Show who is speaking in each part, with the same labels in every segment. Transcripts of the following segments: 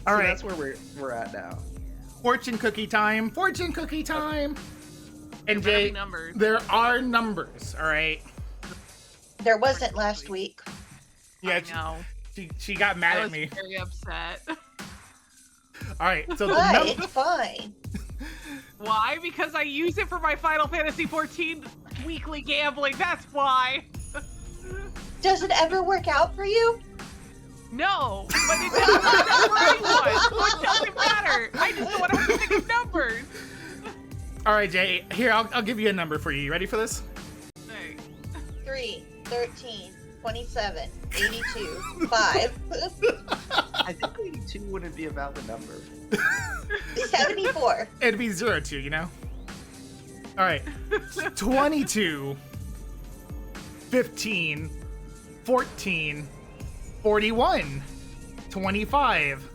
Speaker 1: All
Speaker 2: So
Speaker 1: right.
Speaker 2: that's where we're at now.
Speaker 1: Fortune cookie time. Fortune cookie time. And
Speaker 3: There better
Speaker 1: Jay,
Speaker 3: be numbers.
Speaker 1: there are numbers. All right.
Speaker 4: There wasn't last week.
Speaker 1: Yeah,
Speaker 3: I know.
Speaker 1: she got mad
Speaker 3: I
Speaker 1: at
Speaker 3: was
Speaker 1: me.
Speaker 3: very upset.
Speaker 1: All right. So the
Speaker 4: Why?
Speaker 1: number.
Speaker 4: It's fine.
Speaker 3: Why? Because I use it for my Final Fantasy XIV weekly gambling. That's why.
Speaker 4: Does it ever work out for you?
Speaker 3: No, but it doesn't work out for anyone, so it doesn't matter. I just don't want to have to think of numbers.
Speaker 1: All right, Jay. Here, I'll give you a number for you. You ready for this?
Speaker 3: Hey.
Speaker 4: 3, 13, 27, 82, 5,
Speaker 2: I think 82 wouldn't be about the number.
Speaker 4: 74.
Speaker 1: It'd be 02, you know? All right. 22, 15, 14, 41, 25,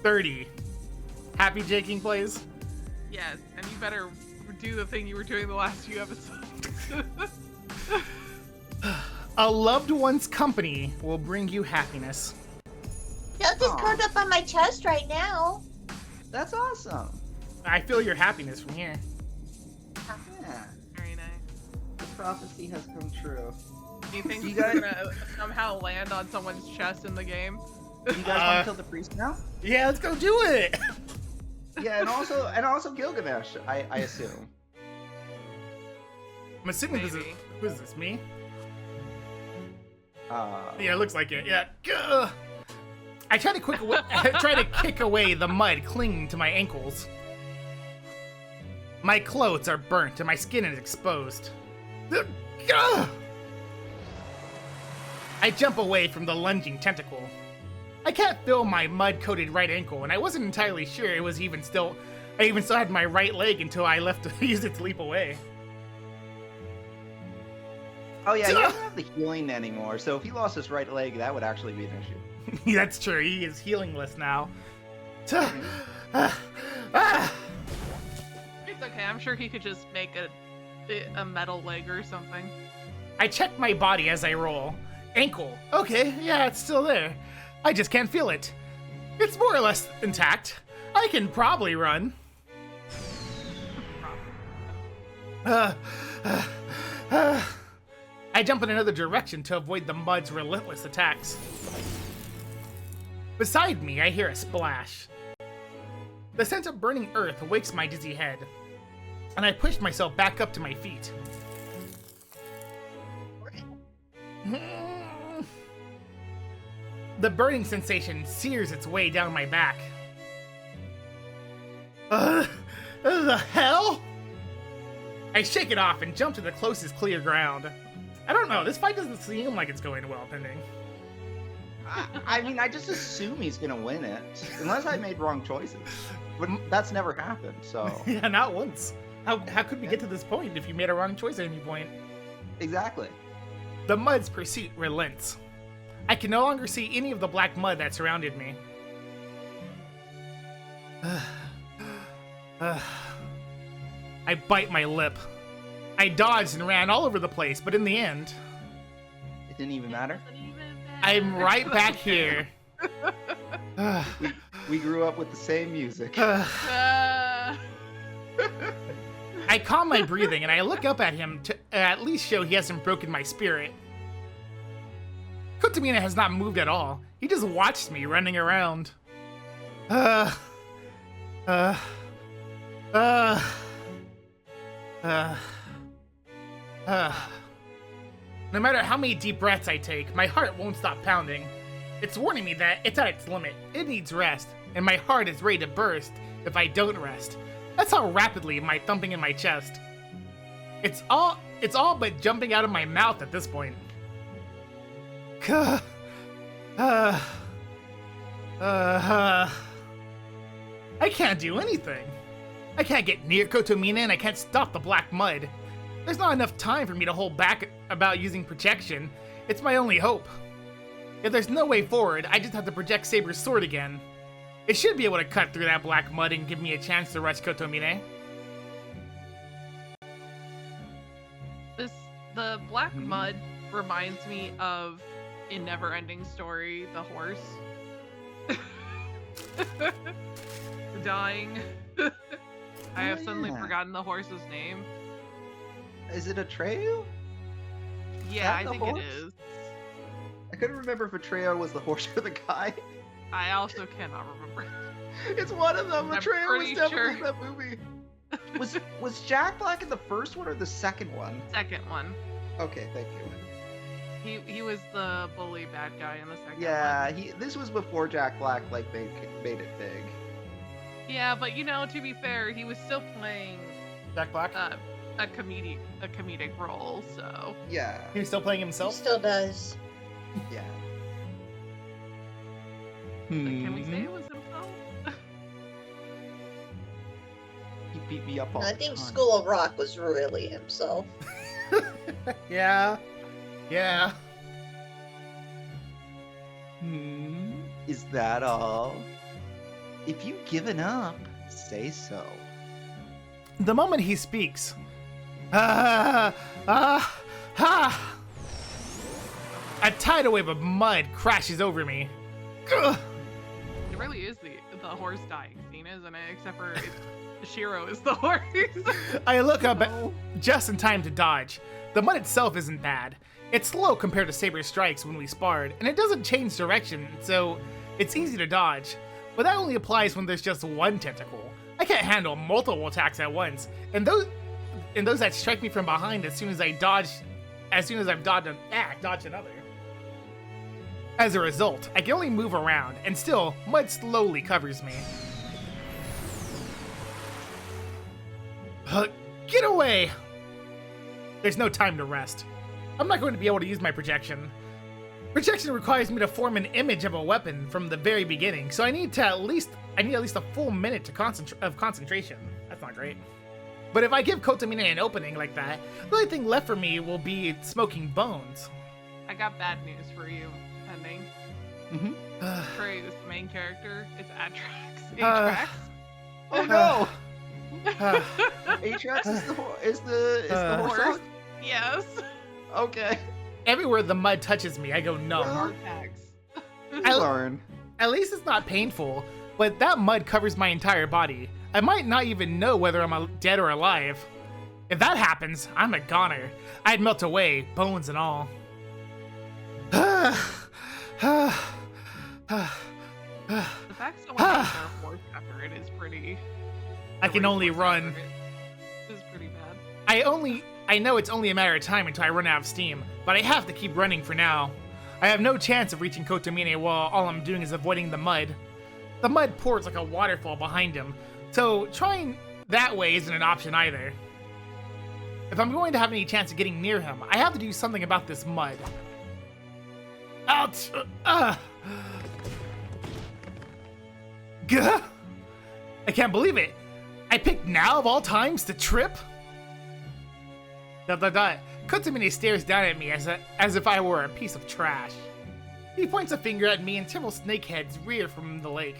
Speaker 1: 30. Happy JayKingPlays?
Speaker 3: Yes, and you better do the thing you were doing the last few episodes.
Speaker 1: A loved one's company will bring you happiness.
Speaker 4: Don't just curled up on my chest right now.
Speaker 2: That's awesome.
Speaker 1: I feel your happiness from here.
Speaker 2: Yeah,
Speaker 3: Very nice.
Speaker 2: the prophecy has come true.
Speaker 3: Do you think
Speaker 2: You
Speaker 3: you're
Speaker 2: guys-
Speaker 3: gonna somehow land on someone's chest in the game?
Speaker 2: You guys want to kill the priest now?
Speaker 1: Yeah, let's go do it.
Speaker 2: Yeah, and also Gilgamesh, I assume.
Speaker 1: I'm assuming this is
Speaker 3: Maybe.
Speaker 1: who is this? Me?
Speaker 2: Uh,
Speaker 1: Yeah, it looks like it. Yeah. Gah. I try to kick away the mud clinging to my ankles. My clothes are burnt and my skin is exposed. Gah. I jump away from the lunging tentacle. I can't feel my mud-coated right ankle, and I wasn't entirely sure it was even still. I even still had my right leg until I left to use it to leap away.
Speaker 2: oh yeah, he doesn't have the healing anymore, so if he lost his right leg, that would actually be an issue.
Speaker 1: That's true. He is healingless now.
Speaker 3: It's okay. I'm sure he could just make a metal leg or something.
Speaker 1: I check my body as I roll. Ankle. Okay, yeah, it's still there. I just can't feel it. It's more or less intact. I can probably run. I jump in another direction to avoid the mud's relentless attacks. Beside me, I hear a splash. The scent of burning earth wakes my dizzy head, and I push myself back up to my feet. The burning sensation sears its way down my back. The hell? I shake it off and jump to the closest clear ground. I don't know, this fight doesn't seem like it's going well, Pending.
Speaker 2: I mean, I just assume he's gonna win it, unless I made wrong choices. But that's never happened, so...
Speaker 1: Yeah, not once. How could we get to this point if you made a wrong choice at any point?
Speaker 2: Exactly.
Speaker 1: The mud's pursuit relents. I can no longer see any of the black mud that surrounded me. I bite my lip. I dodged and ran all over the place, but in the end,
Speaker 2: It didn't even matter.
Speaker 1: I'm right back here.
Speaker 2: We grew up with the same music.
Speaker 1: I calm my breathing and I look up at him to at least show he hasn't broken my spirit. Kotomina has not moved at all. He just watched me running around. No matter how many deep breaths I take, my heart won't stop pounding. It's warning me that it's at its limit. It needs rest, and my heart is ready to burst if I don't rest. That's how rapidly my thumping in my chest. It's all but jumping out of my mouth at this point. I can't do anything. I can't get near Kotomina and I can't stop the black mud. There's not enough time for me to hold back about using projection. It's my only hope. If there's no way forward, I just have to project Saber's sword again. It should be able to cut through that black mud and give me a chance to rush Kotomine.
Speaker 3: The black mud reminds me of in Never Ending Story, the horse. dying. I have suddenly
Speaker 2: yeah.
Speaker 3: forgotten the horse's name.
Speaker 2: Is it Atreyu?
Speaker 3: Yeah,
Speaker 2: that
Speaker 3: I
Speaker 2: the
Speaker 3: think
Speaker 2: horse?
Speaker 3: it is.
Speaker 2: I couldn't remember if Atreyu was the horse or the guy.
Speaker 3: I also cannot remember.
Speaker 2: It's one of them.
Speaker 3: I'm
Speaker 2: Atreyu was
Speaker 3: pretty
Speaker 2: definitely
Speaker 3: sure.
Speaker 2: in that movie. Was Jack Black in the first one or the second one?
Speaker 3: Second one.
Speaker 2: Okay, thank you.
Speaker 3: He was the bully bad guy in the second
Speaker 2: Yeah,
Speaker 3: one.
Speaker 2: this was before Jack Black like made it big.
Speaker 3: Yeah, but you know, to be fair, he was still playing
Speaker 1: Jack Black?
Speaker 3: a comedic role, so
Speaker 2: Yeah,
Speaker 1: He was still playing
Speaker 4: He
Speaker 1: himself?
Speaker 4: still does.
Speaker 2: yeah.
Speaker 3: but can we
Speaker 2: Mm-hmm.
Speaker 3: say it was himself?
Speaker 2: He beat me up all
Speaker 4: I
Speaker 2: the
Speaker 4: think
Speaker 2: time.
Speaker 4: School of Rock was really himself.
Speaker 1: Yeah. Yeah.
Speaker 2: Is that all? If you've given up, say so.
Speaker 1: The moment he speaks, a tidal wave of mud crashes over me. Ugh.
Speaker 3: It really is the horse dying scene, isn't it? Except for Shiro is the horse.
Speaker 1: I look up
Speaker 2: No.
Speaker 1: just in time to dodge. The mud itself isn't bad. It's slow compared to Saber's strikes when we sparred, and it doesn't change direction, so it's easy to dodge. But that only applies when there's just one tentacle. I can't handle multiple attacks at once, and those that strike me from behind as soon as I've dodged another. As a result, I can only move around, and still, mud slowly covers me. Get away! There's no time to rest. I'm not going to be able to use my projection. Projection requires me to form an image of a weapon from the very beginning, so I need at least a full minute of concentration. That's not great. But if I give Kotomine an opening like that, the only thing left for me will be smoking bones.
Speaker 3: I got bad news for you, Pending. Trey is the main character. It's Atrax. Atrax.
Speaker 2: Oh no! Atrax is the horse.
Speaker 3: Horse. Yes.
Speaker 2: Okay.
Speaker 1: Everywhere the mud touches me, I go numb.
Speaker 3: Heart attacks.
Speaker 1: I-
Speaker 2: Learn.
Speaker 1: At least it's not painful, but that mud covers my entire body. I might not even know whether I'm dead or alive. If that happens, I'm a goner. I'd melt away, bones and all.
Speaker 3: The fact someone has their horse after it is pretty.
Speaker 1: I can only run.
Speaker 3: It is pretty bad.
Speaker 1: I know it's only a matter of time until I run out of steam, but I have to keep running for now. I have no chance of reaching Kotomine while all I'm doing is avoiding the mud. The mud pours like a waterfall behind him, so trying that way isn't an option either. If I'm going to have any chance of getting near him, I have to do something about this mud. Ouch! Gah! I can't believe it! I picked now of all times to trip? Kotomine stares down at me as if I were a piece of trash. He points a finger at me and several snakeheads rear from the lake.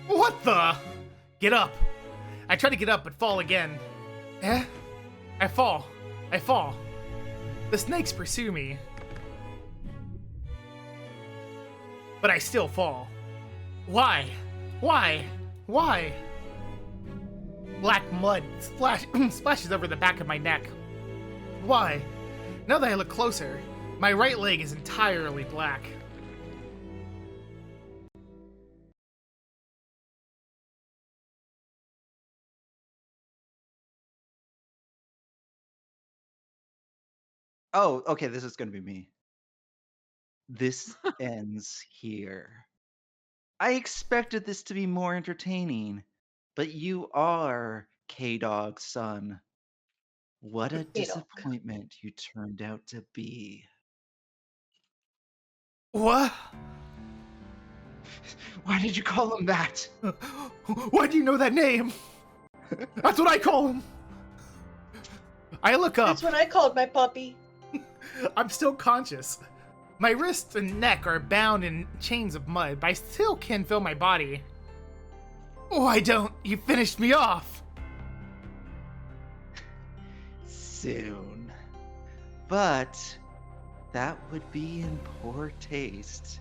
Speaker 1: What the? Get up. I try to get up but fall again. I fall. The snakes pursue me. But I still fall. Why? Black mud splashes over the back of my neck. Why? Now that I look closer, my right leg is entirely black.
Speaker 2: Oh, okay, this is gonna be me. This ends here. I expected this to be more entertaining, but you are K-Dog's son. What a
Speaker 4: K-Dog.
Speaker 2: disappointment you turned out to be.
Speaker 1: What?
Speaker 2: Why did you call him that?
Speaker 1: Why do you know that name? That's what I call him. I look up.
Speaker 4: That's what I called my puppy.
Speaker 1: I'm still conscious. My wrists and neck are bound in chains of mud, but I still can feel my body. Why don't you finish me off?
Speaker 2: Soon. But that would be in poor taste.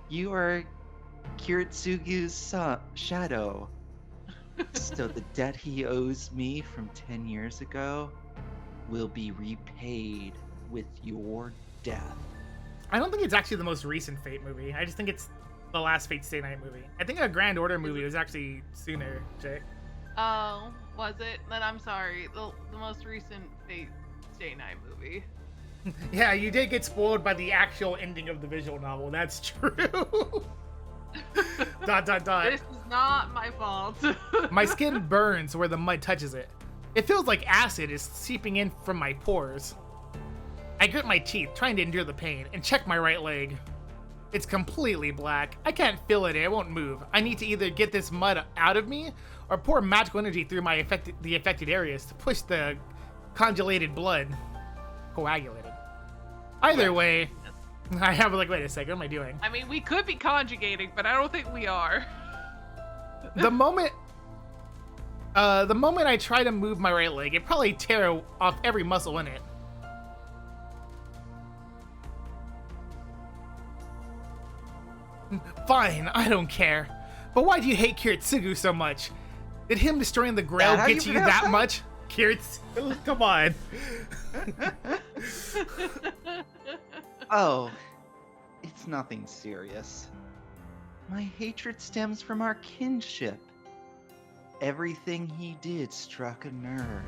Speaker 2: You are Kiritsugu's shadow, So the debt he owes me from 10 years ago will be repaid with your death.
Speaker 1: I don't think it's actually the most recent Fate movie. I just think it's the last Fate Stay Night movie. I think a Grand Order movie was actually sooner, Jay.
Speaker 3: Oh, was it? Then I'm sorry. The most recent Fate Stay Night movie.
Speaker 1: Yeah, you did get spoiled by the actual ending of the visual novel. That's true. ...
Speaker 3: This is not my fault.
Speaker 1: My skin burns where the mud touches it. It feels like acid is seeping in from my pores. I grit my teeth, trying to endure the pain, and check my right leg. It's completely black. I can't feel it, and it won't move. I need to either get this mud out of me, or pour magical energy through the affected areas to push the congelated blood. Coagulated. Either way, I have like, wait a second, what am I doing?
Speaker 3: I mean, we could be conjugating, but I don't think we are.
Speaker 1: The moment I try to move my right leg, it probably tear off every muscle in it. Fine, I don't care. But why do you hate Kiritsugu so much? Did him destroying the Grail get to you that much? Kiritsugu, come on.
Speaker 2: Oh, it's nothing serious. My hatred stems from our kinship. Everything he did struck a nerve.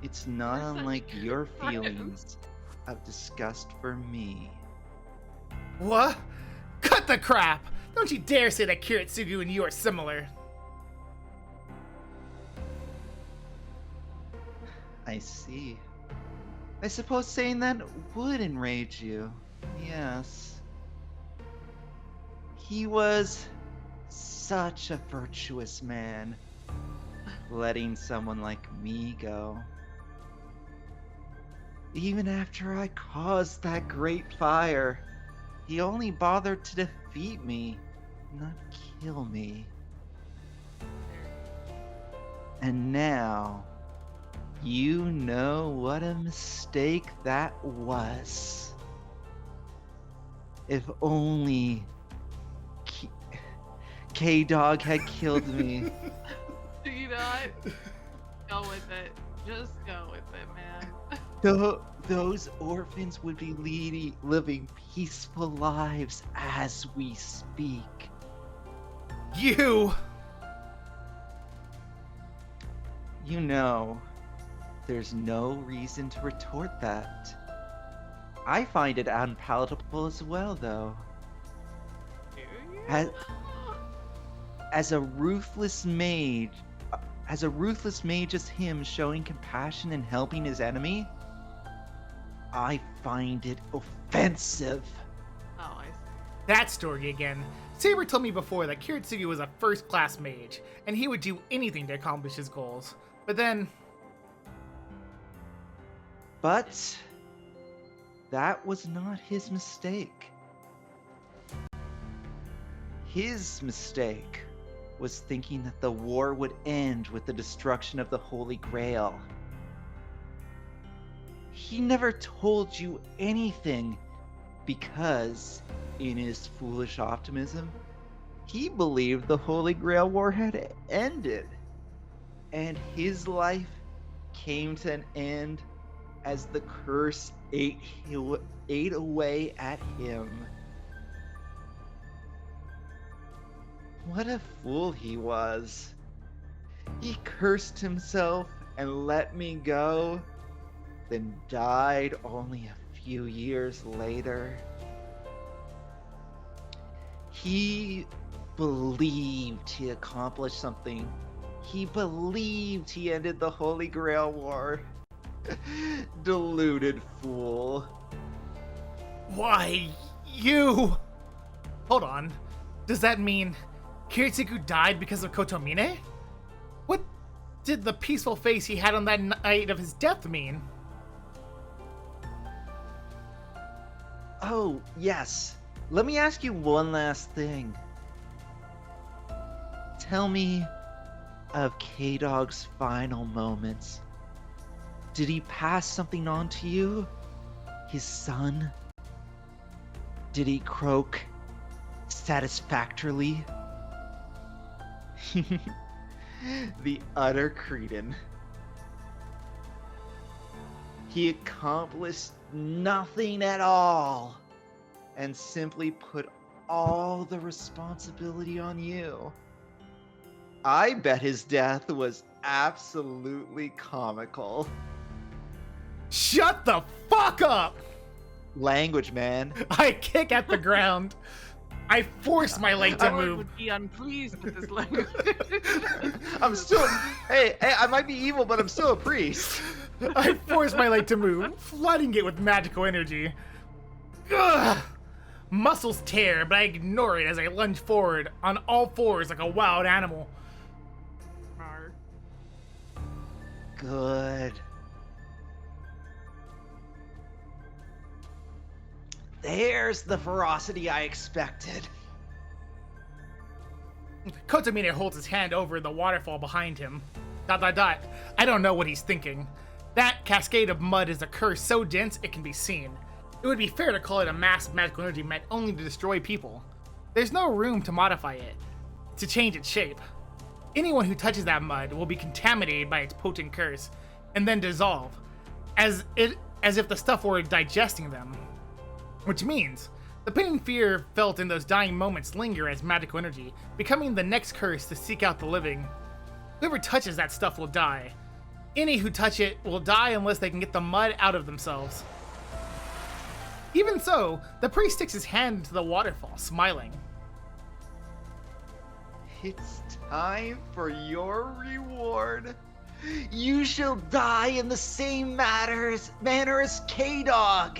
Speaker 2: It's not unlike your feelings of disgust for me.
Speaker 1: What? Cut the crap! Don't you dare say that Kiritsugu and you are similar.
Speaker 2: I see. I suppose saying that would enrage you. Yes. He was such a virtuous man, letting someone like me go. Even after I caused that great fire, he only bothered to defeat me, not kill me. And now, you know what a mistake that was. If only K-Dog had killed me.
Speaker 3: Do you not? Go with it. Just go with it, man.
Speaker 2: Those orphans would be living peaceful lives as we speak.
Speaker 1: You!
Speaker 2: You know, there's no reason to retort that. I find it unpalatable as well, though.
Speaker 3: Do you?
Speaker 2: As a ruthless mage as him showing compassion and helping his enemy, I find it offensive.
Speaker 3: Oh, I see.
Speaker 1: That story again. Saber told me before that Kiritsugu was a first-class mage, and he would do anything to accomplish his goals. But then...
Speaker 2: But that was not his mistake. His mistake was thinking that the war would end with the destruction of the Holy Grail. He never told you anything because, in his foolish optimism, he believed the Holy Grail War had ended, and his life came to an end as the curse ate away at him. What a fool he was. He cursed himself and let me go, then died only a few years later. He believed he accomplished something. He believed he ended the Holy Grail War. Deluded fool.
Speaker 1: Why, you... Hold on. Does that mean Kiritsugu died because of Kotomine? What did the peaceful face he had on that night of his death mean?
Speaker 2: Oh, yes. Let me ask you one last thing. Tell me of K-Dog's final moments. Did he pass something on to you? His son? Did he croak satisfactorily? The utter cretin. He accomplished nothing at all and simply put all the responsibility on you. I bet his death was absolutely comical.
Speaker 1: Shut the fuck up!
Speaker 2: Language, man.
Speaker 1: I kick at the ground. I force my leg to
Speaker 3: MaoRed
Speaker 1: move.
Speaker 3: would be unpleased with this language.
Speaker 2: I'm still. Hey, I might be evil, but I'm still a priest.
Speaker 1: I force my leg to move, flooding it with magical energy. Ugh! Muscles tear, but I ignore it as I lunge forward on all fours like a wild animal.
Speaker 3: Rawr.
Speaker 2: Good. There's the ferocity I expected.
Speaker 1: Kotomine holds his hand over the waterfall behind him. ... I don't know what he's thinking. That cascade of mud is a curse so dense it can be seen. It would be fair to call it a mass of magical energy meant only to destroy people. There's no room to modify it, to change its shape. Anyone who touches that mud will be contaminated by its potent curse, and then dissolve, as if the stuff were digesting them. Which means, the pain and fear felt in those dying moments linger as magical energy, becoming the next curse to seek out the living. Whoever touches that stuff will die. Any who touch it will die unless they can get the mud out of themselves. Even so, the priest sticks his hand into the waterfall, smiling.
Speaker 2: It's time for your reward. You shall die in the same manner as K-Dog.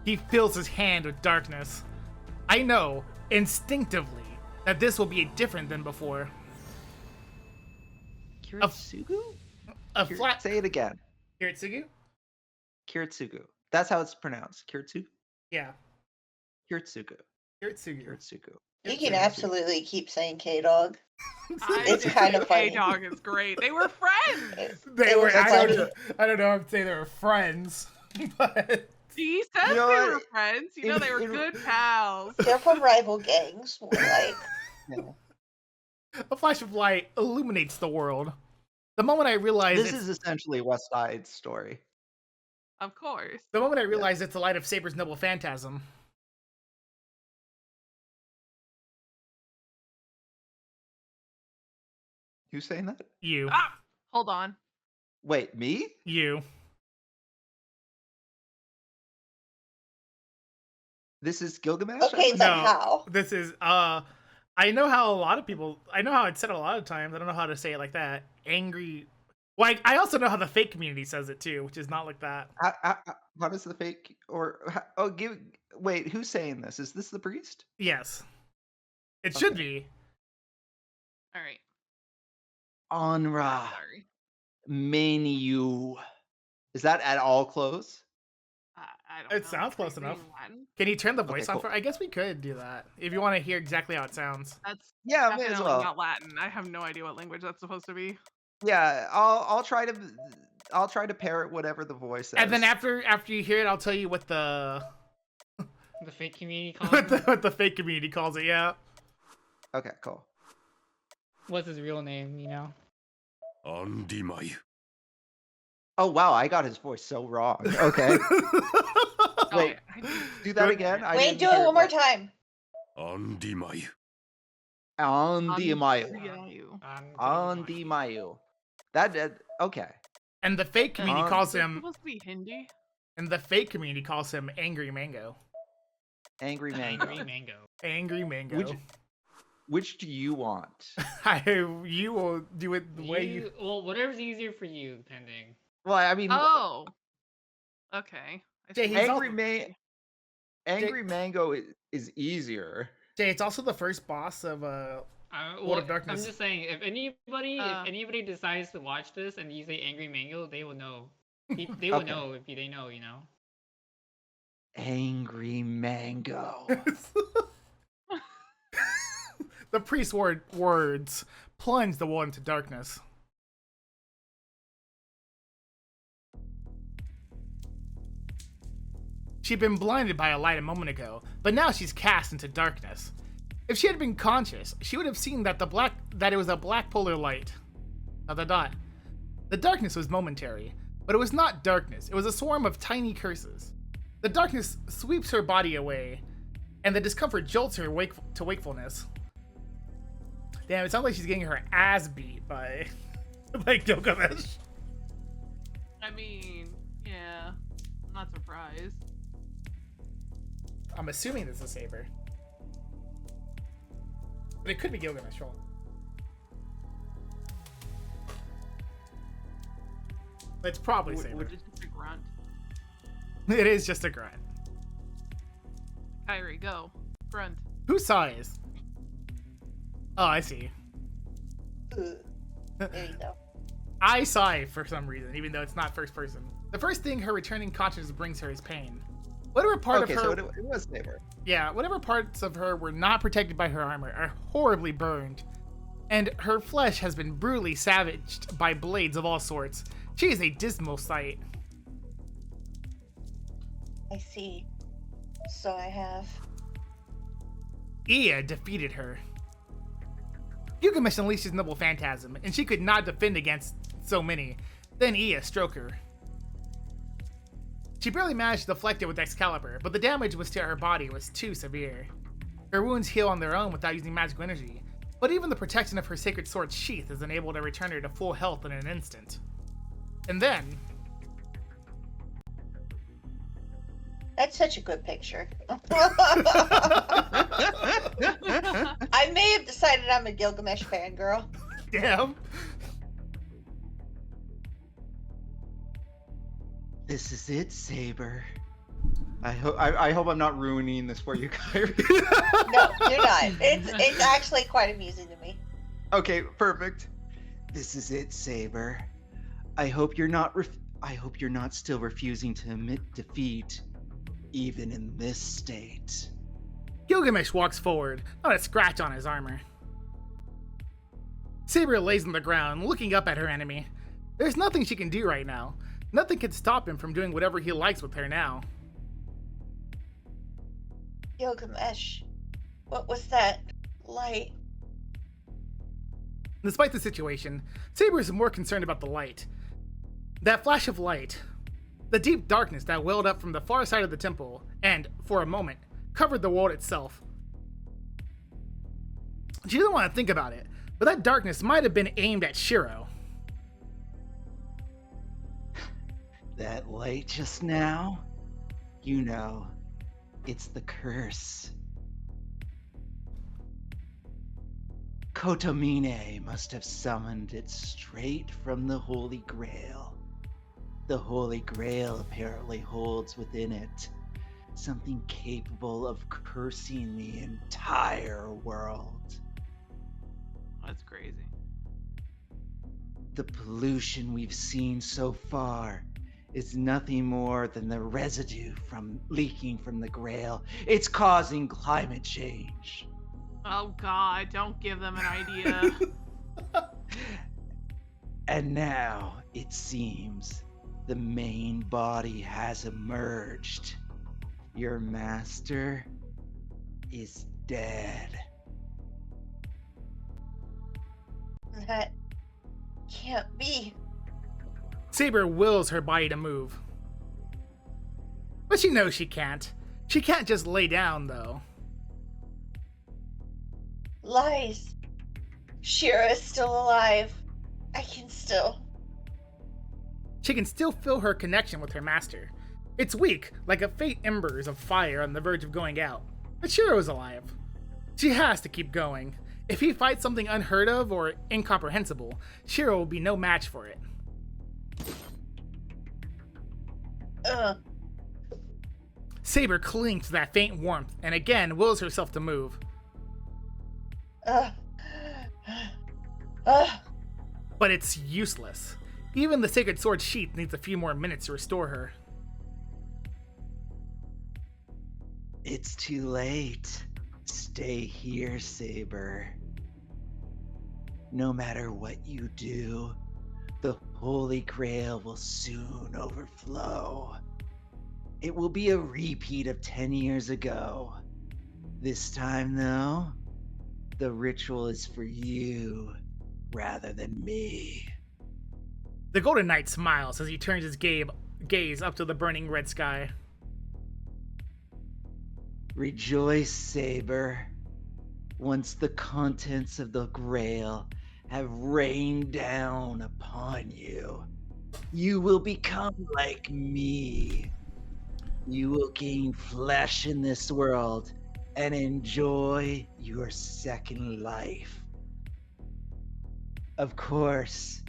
Speaker 1: He fills his hand with darkness. I know, instinctively, that this will be different than before.
Speaker 2: Kiritsugu? Say it again.
Speaker 1: Kiritsugu?
Speaker 2: Kiritsugu. That's how it's pronounced. Kiritsugu?
Speaker 1: Yeah.
Speaker 2: Kiritsugu.
Speaker 1: Kiritsugu.
Speaker 2: Kiritsugu.
Speaker 4: You can absolutely keep saying K-Dog. It's
Speaker 3: think
Speaker 4: kind of funny.
Speaker 3: K-Dog is great. They were friends.
Speaker 1: They were.
Speaker 4: It's funny.
Speaker 1: I don't know if I'd say they were friends, but
Speaker 3: He says
Speaker 2: You know
Speaker 3: they
Speaker 2: what?
Speaker 3: were friends. You know, they were good pals.
Speaker 4: They're from rival gangs, more like.
Speaker 2: Yeah.
Speaker 1: a flash of light illuminates the world. The moment I realize
Speaker 2: This is essentially West Side's story.
Speaker 3: Of course.
Speaker 1: the moment I realize it's the light of Saber's noble phantasm.
Speaker 2: Who's saying that?
Speaker 1: You.
Speaker 3: Ah! Hold on.
Speaker 2: Wait, me?
Speaker 1: You.
Speaker 2: This is Gilgamesh?
Speaker 4: Okay,
Speaker 2: I'm
Speaker 4: but
Speaker 1: No.
Speaker 4: how?
Speaker 1: This is I know how it's said a lot of times. I don't know how to say it like that. Angry. Well, I also know how the fake community says it too, which is not like that.
Speaker 2: How does the fake wait, who's saying this? Is this the priest?
Speaker 1: Yes. It should
Speaker 2: Okay.
Speaker 1: be.
Speaker 3: All right.
Speaker 2: Onra
Speaker 3: Sorry.
Speaker 2: Menu. Is that at all close?
Speaker 3: I don't
Speaker 1: It
Speaker 3: know.
Speaker 1: sounds close
Speaker 3: Maybe
Speaker 1: enough.
Speaker 3: Latin?
Speaker 1: Can you turn the
Speaker 2: Okay,
Speaker 1: voice on
Speaker 2: cool.
Speaker 1: for? I guess we could do that if you want to hear exactly how it sounds.
Speaker 3: That's
Speaker 2: Yeah, may
Speaker 3: definitely
Speaker 2: as well.
Speaker 3: not Latin. I have no idea what language that's supposed to be.
Speaker 2: Yeah, I'll try to parrot whatever the voice says.
Speaker 1: And then after you hear it, I'll tell you what the
Speaker 5: The fake community calls
Speaker 1: what the fake community calls it. Yeah.
Speaker 2: Okay, cool.
Speaker 5: What's his real name, you know?
Speaker 6: Andimayu.
Speaker 2: Oh wow, I got his voice so wrong. Okay. Wait,
Speaker 3: I do-
Speaker 2: do that again. I
Speaker 4: Wait,
Speaker 2: didn't
Speaker 4: do
Speaker 2: hear
Speaker 4: it one more
Speaker 2: right.
Speaker 4: time.
Speaker 6: Andimayu.
Speaker 2: Andimayu.
Speaker 3: Andimayu.
Speaker 2: Andimayu. That okay.
Speaker 1: And the fake community
Speaker 2: Um,
Speaker 1: calls
Speaker 3: Is it
Speaker 1: him.
Speaker 3: supposed to be Hindi?
Speaker 1: And the fake community calls him Angry Mango.
Speaker 2: Angry Mango.
Speaker 5: Angry Mango.
Speaker 1: Angry Mango.
Speaker 2: Which do you want?
Speaker 1: You will do it the way you.
Speaker 5: Well, whatever's easier for you, depending.
Speaker 2: Well, I mean,
Speaker 3: Oh. Okay. I
Speaker 1: Jay,
Speaker 3: see.
Speaker 1: he's
Speaker 2: Angry Mango is easier.
Speaker 1: Jay, it's also the first boss of World of Darkness.
Speaker 5: I'm just saying, if
Speaker 3: Uh.
Speaker 5: anybody decides to watch this and you say Angry Mango, they will know. They will
Speaker 2: Okay.
Speaker 5: know if they know, you know.
Speaker 2: Angry Mango.
Speaker 1: The priest's words plunge the world into darkness. She'd been blinded by a light a moment ago, but now she's cast into darkness. If she had been conscious, she would have seen that it was a black polar light. The darkness was momentary, but it was not darkness. It was a swarm of tiny curses. The darkness sweeps her body away, and the discomfort jolts her to wakefulness. Damn, it sounds like she's getting her ass beat by Gilgamesh.
Speaker 3: I mean, yeah, I'm not surprised.
Speaker 1: I'm assuming this is Saber. But it could be Gilgamesh. Hold on. It's probably Saber.
Speaker 3: Would it just a grunt?
Speaker 1: It is just a grunt.
Speaker 3: Kyrie, go. Grunt.
Speaker 1: Whose size? Oh, I see.
Speaker 4: There you go.
Speaker 1: I sigh for some reason, even though it's not first person. The first thing her returning consciousness brings her is pain. Whatever part of her...
Speaker 2: so it was Saber.
Speaker 1: Yeah, whatever parts of her were not protected by her armor are horribly burned. And her flesh has been brutally savaged by blades of all sorts. She is a dismal sight.
Speaker 4: I see. So I have.
Speaker 1: Ea defeated her. Gilgamesh unleashes noble phantasm, and she could not defend against so many. Then Ea struck her. She barely managed to deflect it with Excalibur, but the damage to her body was too severe. Her wounds heal on their own without using magical energy, but even the protection of her sacred sword's sheath is unable to return her to full health in an instant. And then...
Speaker 4: That's such a good picture. I may have decided I'm a Gilgamesh fangirl.
Speaker 1: Damn.
Speaker 2: This is it, Saber. I hope I'm not ruining this for you, Kyrie.
Speaker 4: No, you're not. It's actually quite amusing to me.
Speaker 2: Okay, perfect. This is it, Saber. I hope you're not still refusing to admit defeat, even in this state.
Speaker 1: Gilgamesh walks forward, not a scratch on his armor. Saber lays on the ground, looking up at her enemy. There's nothing she can do right now. Nothing can stop him from doing whatever he likes with her now.
Speaker 4: Gilgamesh, what was that light?
Speaker 1: Despite the situation, Saber is more concerned about the light. That flash of light, the deep darkness that welled up from the far side of the temple, and, for a moment, covered the world itself. She doesn't want to think about it, but that darkness might have been aimed at Shiro.
Speaker 2: That light just now? You know, it's the curse. Kotomine must have summoned it straight from the Holy Grail. The Holy Grail apparently holds within it something capable of cursing the entire world.
Speaker 3: That's crazy.
Speaker 2: The pollution we've seen so far is nothing more than the residue from leaking from the Grail. It's causing climate change.
Speaker 3: Oh God, don't give them an idea.
Speaker 2: And now, it seems, the main body has emerged. Your master is dead.
Speaker 4: That can't be.
Speaker 1: Saber wills her body to move. But she knows she can't. She can't just lay down, though.
Speaker 4: Lies. Shira is still alive. I can still.
Speaker 1: She can still feel her connection with her master. It's weak, like a faint embers of fire on the verge of going out. But Shiro's alive. She has to keep going. If he fights something unheard of or incomprehensible, Shiro will be no match for it. Saber clings to that faint warmth and again wills herself to move. But it's useless. Even the sacred sword sheath needs a few more minutes to restore her.
Speaker 2: It's too late. Stay here, Saber. No matter what you do, the Holy Grail will soon overflow. It will be a repeat of 10 years ago. This time, though, the ritual is for you, rather than me.
Speaker 1: The Golden Knight smiles as he turns his gaze up to the burning red sky.
Speaker 2: Rejoice, Saber. Once the contents of the Grail have rained down upon you, you will become like me. You will gain flesh in this world and enjoy your second life. Of course,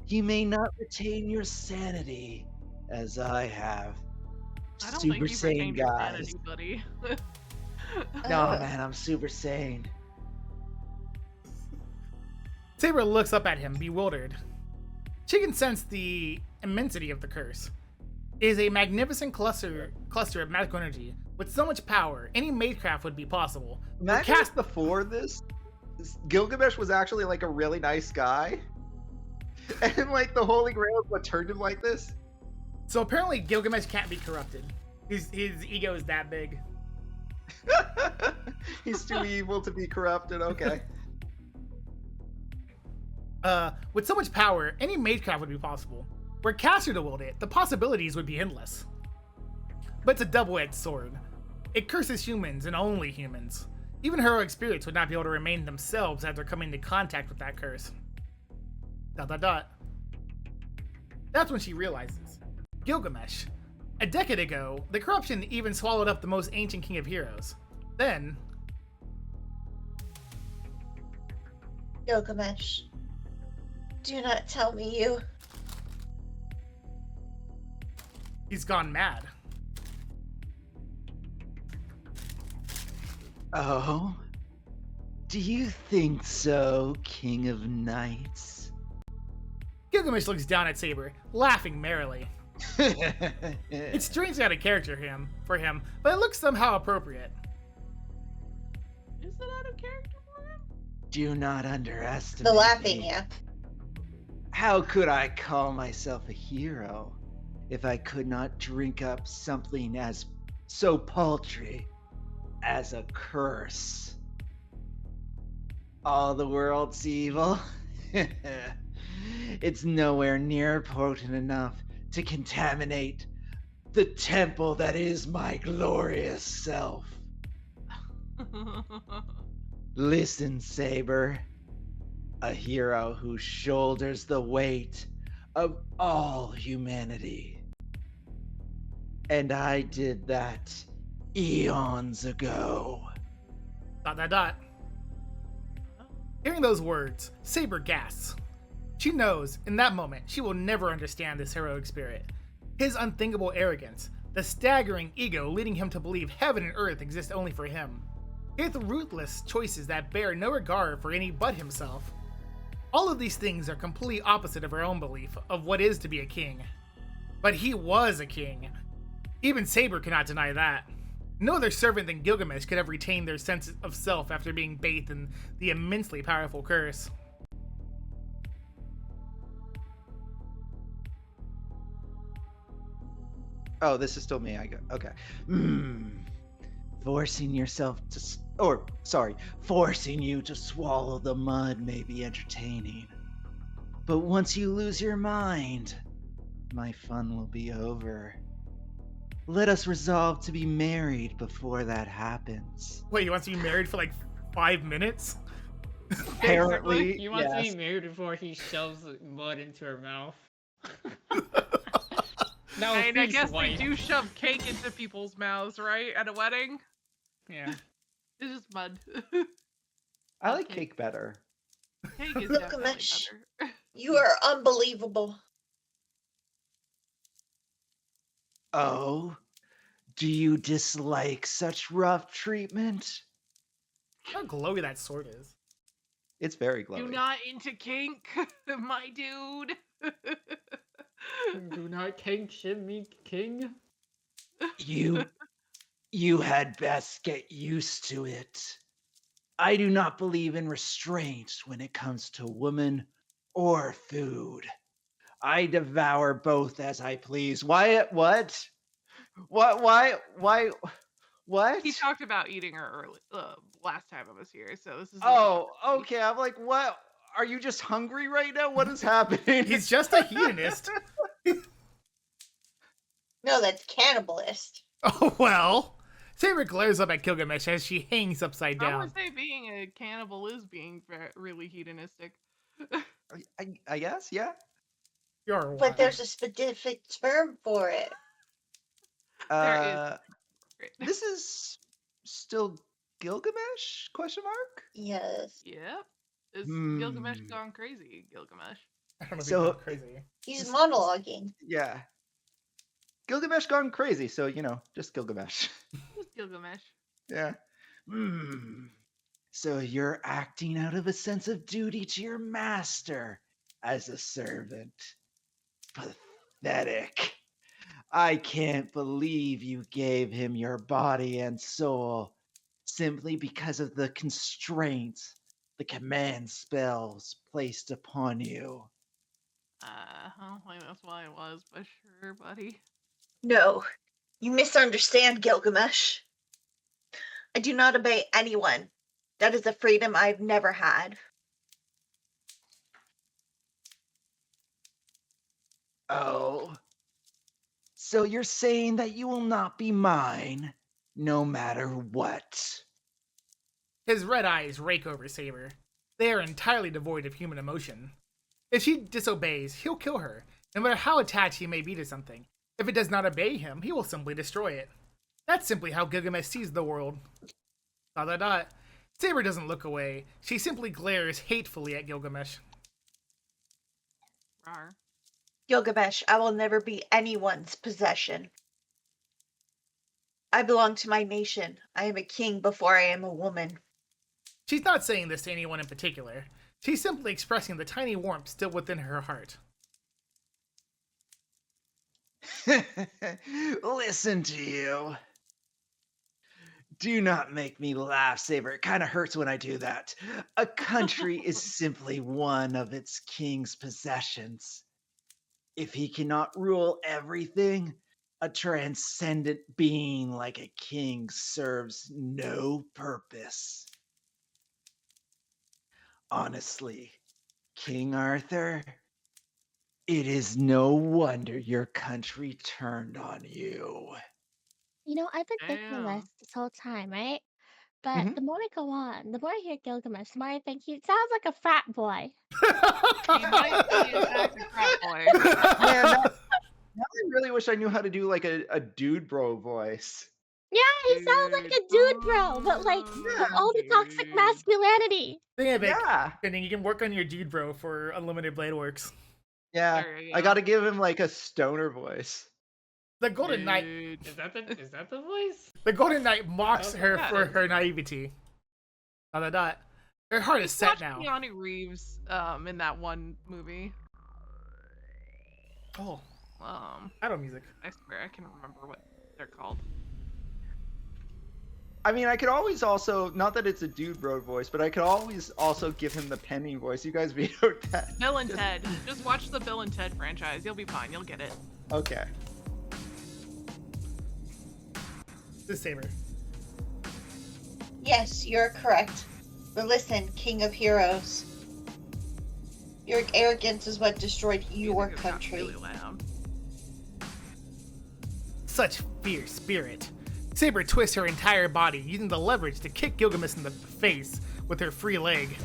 Speaker 2: you may not retain your sanity as I have.
Speaker 3: I don't
Speaker 2: Super
Speaker 3: think you've
Speaker 2: Saiyan
Speaker 3: retained your
Speaker 2: guys.
Speaker 3: sanity, buddy.
Speaker 2: No, man, I'm super sane.
Speaker 1: Saber looks up at him, bewildered. She can sense the immensity of the curse. It is a magnificent cluster of magical energy. With so much power, any magecraft would be possible.
Speaker 7: Imagine if before this, Gilgamesh was actually like a really nice guy. And like the Holy Grail is what turned him like this.
Speaker 1: So apparently Gilgamesh can't be corrupted. His ego is that big.
Speaker 7: He's too evil to be corrupted, okay.
Speaker 1: With so much power, any magecraft would be possible. Were Caster to wield it, the possibilities would be endless. But it's a double-edged sword. It curses humans and only humans. Even heroic spirits would not be able to remain themselves after coming into contact with that curse. ... That's when she realizes. Gilgamesh. A decade ago, the corruption even swallowed up the most ancient king of heroes. Then...
Speaker 4: Gilgamesh, do not tell me you.
Speaker 1: he's gone mad.
Speaker 2: Oh? Do you think so, King of Knights?
Speaker 1: Gilgamesh looks down at Saber, laughing merrily. It's strangely out of character for him, but it looks somehow appropriate.
Speaker 3: Is it out of character for him?
Speaker 2: Do not underestimate
Speaker 4: The laughing,
Speaker 2: me.
Speaker 4: yeah.
Speaker 2: How could I call myself a hero if I could not drink up something as so paltry as a curse? All the world's evil? It's nowhere near potent enough to contaminate the temple that is my glorious self. Listen, Saber. A hero who shoulders the weight of all humanity. And I did that eons ago. ...
Speaker 1: Hearing those words, Saber gasps. She knows, in that moment, she will never understand this heroic spirit. His unthinkable arrogance, the staggering ego leading him to believe heaven and earth exist only for him. His ruthless choices that bear no regard for any but himself. All of these things are completely opposite of her own belief of what is to be a king. But he was a king. Even Saber cannot deny that. No other servant than Gilgamesh could have retained their sense of self after being bathed in the immensely powerful curse.
Speaker 7: Oh, this is still me. I go. Okay.
Speaker 2: Forcing you to swallow the mud may be entertaining. But once you lose your mind, my fun will be over. Let us resolve to be married before that happens.
Speaker 1: Wait, he wants to be married for like 5 minutes?
Speaker 7: Apparently,
Speaker 5: He wants to
Speaker 7: yes.
Speaker 5: be married before he shoves mud into her mouth. Now
Speaker 3: And I guess
Speaker 5: white.
Speaker 3: they do shove cake into people's mouths, right? At a wedding?
Speaker 5: Yeah.
Speaker 3: It's just mud.
Speaker 7: I like cake better.
Speaker 3: Cake is
Speaker 4: Gilgamesh.
Speaker 3: definitely better.
Speaker 4: You are unbelievable.
Speaker 2: Oh? Do you dislike such rough treatment?
Speaker 1: How glowy that sword is.
Speaker 7: It's very glowy.
Speaker 3: You not into kink, my dude.
Speaker 5: Do not kink shit me, king.
Speaker 2: You had best get used to it. I do not believe in restraint when it comes to woman or food. I devour both as I please. Why? What? Why? What?
Speaker 3: He talked about eating her early last time I was here, so this is.
Speaker 2: Oh, okay. I'm like, what?
Speaker 7: Are you just hungry right now? What is happening?
Speaker 1: He's just a hedonist.
Speaker 4: No, that's cannibalist.
Speaker 1: Oh, well. Saber glares up at Gilgamesh as she hangs upside
Speaker 3: I
Speaker 1: down.
Speaker 3: would say being a cannibal is being really hedonistic.
Speaker 7: I guess, yeah.
Speaker 1: You're
Speaker 4: But there's a specific term for it.
Speaker 3: There is.
Speaker 7: This is still Gilgamesh? Question mark?
Speaker 4: Yes.
Speaker 3: Yep. Is Gilgamesh gone crazy, Gilgamesh?
Speaker 1: I don't know if
Speaker 7: So-
Speaker 1: he's crazy.
Speaker 4: He's monologuing.
Speaker 7: Yeah. Gilgamesh gone crazy, so just Gilgamesh.
Speaker 3: Just Gilgamesh.
Speaker 7: Yeah.
Speaker 2: So you're acting out of a sense of duty to your master as a servant. Pathetic. I can't believe you gave him your body and soul simply because of the constraints the command spells placed upon you.
Speaker 3: I don't think that's why it was, but sure, buddy.
Speaker 4: No, you misunderstand, Gilgamesh. I do not obey anyone. That is a freedom I've never had.
Speaker 2: Oh. So you're saying that you will not be mine, no matter what.
Speaker 1: His red eyes rake over Saber. They are entirely devoid of human emotion. If she disobeys, he'll kill her, no matter how attached he may be to something. If it does not obey him, he will simply destroy it. That's simply how Gilgamesh sees the world. ... Saber doesn't look away. She simply glares hatefully at Gilgamesh.
Speaker 3: Rar.
Speaker 4: Gilgamesh, I will never be anyone's possession. I belong to my nation. I am a king before I am a woman.
Speaker 1: She's not saying this to anyone in particular. She's simply expressing the tiny warmth still within her heart.
Speaker 2: Listen to you. Do not make me laugh, Saber. It kind of hurts when I do that. A country is simply one of its king's possessions. If he cannot rule everything, a transcendent being like a king serves no purpose. Honestly, King Arthur, it is no wonder your country turned on you.
Speaker 8: You know, I've been thinking this whole time, right? But the more I go on, the more I hear Gilgamesh, the more I think he sounds like a frat boy.
Speaker 3: He might be in fact a crap boy.
Speaker 7: Man, now I really wish I knew how to do like a dude bro voice.
Speaker 8: Yeah, he sounds like a dude bro, but like with all the toxic masculinity.
Speaker 1: Think of it.
Speaker 7: Yeah.
Speaker 1: You can work on your dude bro for Unlimited Blade Works.
Speaker 7: Yeah.
Speaker 3: There you
Speaker 7: I
Speaker 3: go.
Speaker 7: gotta give him like a stoner voice.
Speaker 1: The Golden Knight,
Speaker 3: Dude.
Speaker 5: Is that the voice?
Speaker 1: the Golden Knight mocks
Speaker 5: Oh,
Speaker 1: her
Speaker 3: yeah,
Speaker 1: for
Speaker 3: it is.
Speaker 1: her naivety. Her heart is set
Speaker 3: Watch
Speaker 1: now.
Speaker 3: Keanu Reeves in that one movie.
Speaker 1: Oh,
Speaker 3: Um,
Speaker 1: idol music.
Speaker 3: I swear I can remember what they're called.
Speaker 7: I mean, I could always also, not that it's a dude bro voice, but I could always also give him the pending voice. You guys vetoed that.
Speaker 3: Bill and Ted. Just watch the Bill and Ted franchise. You'll be fine. You'll get it.
Speaker 7: Okay.
Speaker 1: This is Saber.
Speaker 4: Yes, you're correct. But listen, King of Heroes. Your arrogance is what destroyed your
Speaker 3: Music has got
Speaker 4: country.
Speaker 3: Really loud.
Speaker 1: Such fierce spirit. Saber twists her entire body, using the leverage to kick Gilgamesh in the face with her free leg.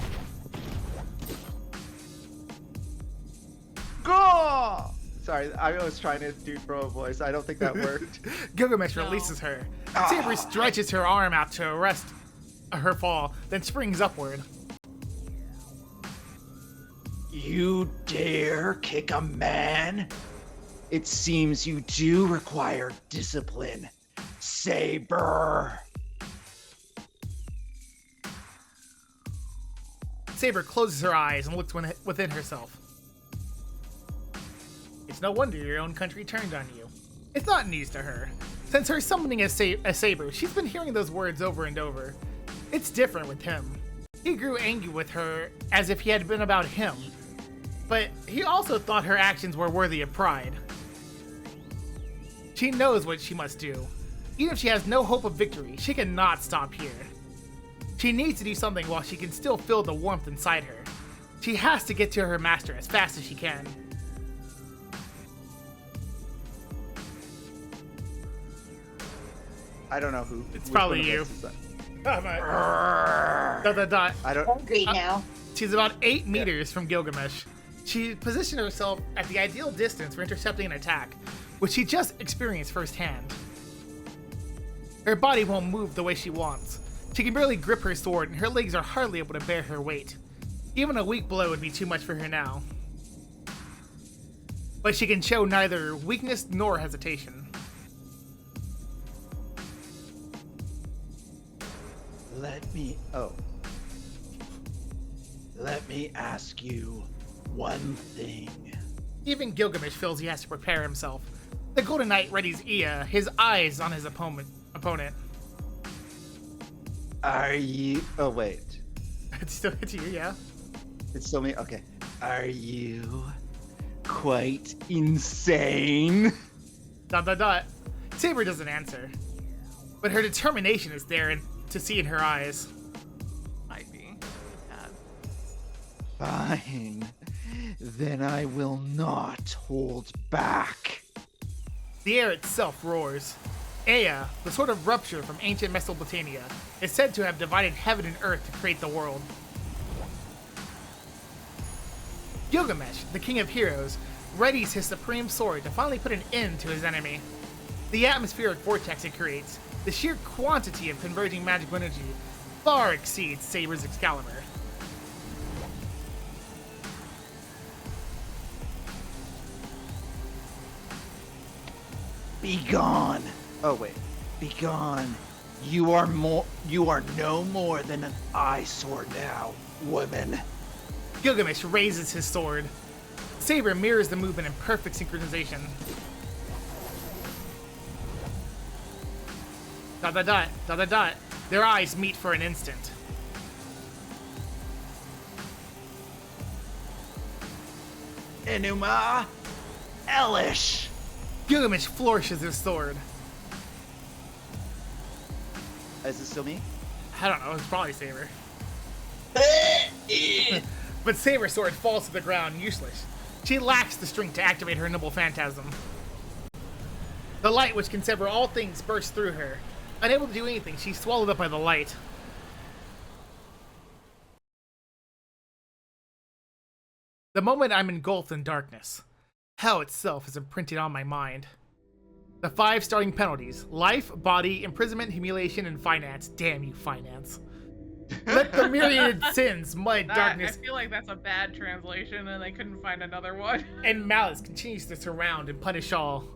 Speaker 7: Go! Sorry, I was trying to do bro voice. I don't think that worked.
Speaker 1: Gilgamesh
Speaker 3: No.
Speaker 1: releases her. Saber stretches her arm out to arrest her fall, then springs upward.
Speaker 2: You dare kick a man? It seems you do require discipline, Saber.
Speaker 1: Saber closes her eyes and looks within herself. It's no wonder your own country turned on you. It's not news to her. Since her summoning a Saber, she's been hearing those words over and over. It's different with him. He grew angry with her as if he had been about him, but he also thought her actions were worthy of pride. She knows what she must do. Even if she has no hope of victory, she cannot stop here. She needs to do something while she can still feel the warmth inside her. She has to get to her master as fast as she can.
Speaker 7: I don't know who.
Speaker 1: It's
Speaker 7: which
Speaker 1: probably
Speaker 7: one of
Speaker 1: you.
Speaker 7: us is that.
Speaker 1: I don't.
Speaker 4: Hungry now.
Speaker 1: She's about 8 meters from Gilgamesh. She positioned herself at the ideal distance for intercepting an attack, which she just experienced firsthand. Her body won't move the way she wants. She can barely grip her sword, and her legs are hardly able to bear her weight. Even a weak blow would be too much for her now. But she can show neither weakness nor hesitation.
Speaker 9: Let me ask you one thing.
Speaker 1: Even Gilgamesh feels he has to prepare himself. The Golden Knight readies Ea, his eyes on his opponent.
Speaker 2: Are you... Oh, wait.
Speaker 1: It's you, yeah?
Speaker 2: It's still me? Okay. Are you quite insane? ...
Speaker 1: Saber doesn't answer. But her determination is there and to see in her eyes.
Speaker 3: Might be.
Speaker 9: Fine. Then I will not hold back.
Speaker 1: The air itself roars. Ea, the sort of rupture from ancient Mesopotamia, is said to have divided heaven and earth to create the world. Gilgamesh, the king of heroes, readies his supreme sword to finally put an end to his enemy. The atmospheric vortex it creates, the sheer quantity of converging magical energy, far exceeds Saber's Excalibur.
Speaker 9: Be gone.
Speaker 2: Oh, wait.
Speaker 9: Be gone. You are no more than an eyesore now, woman.
Speaker 1: Gilgamesh raises his sword. Saber mirrors the movement in perfect synchronization. ... Their eyes meet for an instant.
Speaker 9: Enuma Elish.
Speaker 1: Gilgamesh flourishes his sword.
Speaker 2: Is it still me?
Speaker 1: I don't know, it's probably Saber. But Saber's sword falls to the ground, useless. She lacks the strength to activate her nimble phantasm. The light which can sever all things bursts through her. Unable to do anything, she's swallowed up by the light. The moment I'm engulfed in darkness, hell itself is imprinted on my mind. The 5 starting penalties: life, body, imprisonment, humiliation, and finance. Damn you, finance. Let the myriad sins, mud, darkness,
Speaker 3: I feel like that's a bad translation and they couldn't find another one.
Speaker 1: and malice continues to surround and punish all.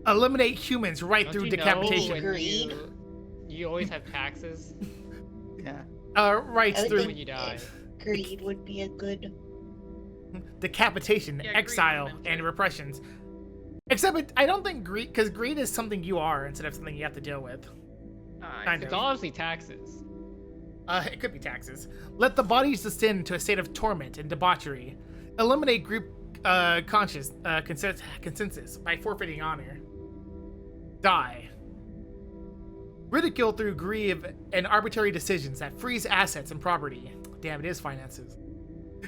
Speaker 1: Eliminate humans right
Speaker 5: Don't
Speaker 1: through
Speaker 5: you know
Speaker 1: decapitation.
Speaker 5: when
Speaker 4: Greed.
Speaker 5: you always have taxes
Speaker 2: Yeah.
Speaker 1: Right
Speaker 4: I would
Speaker 1: through
Speaker 5: when you die.
Speaker 4: Greed would be a good.
Speaker 1: decapitation,
Speaker 3: Yeah,
Speaker 1: exile,
Speaker 3: greed,
Speaker 1: and repressions. Except I don't think greed, because greed is something you are instead of something you have to deal with. Kind
Speaker 5: It's
Speaker 1: of.
Speaker 5: obviously taxes.
Speaker 1: It could be taxes. Let the bodies descend to a state of torment and debauchery. Eliminate group consensus by forfeiting honor. Die. Ridicule through greed and arbitrary decisions that freeze assets and property. Damn, it is finances.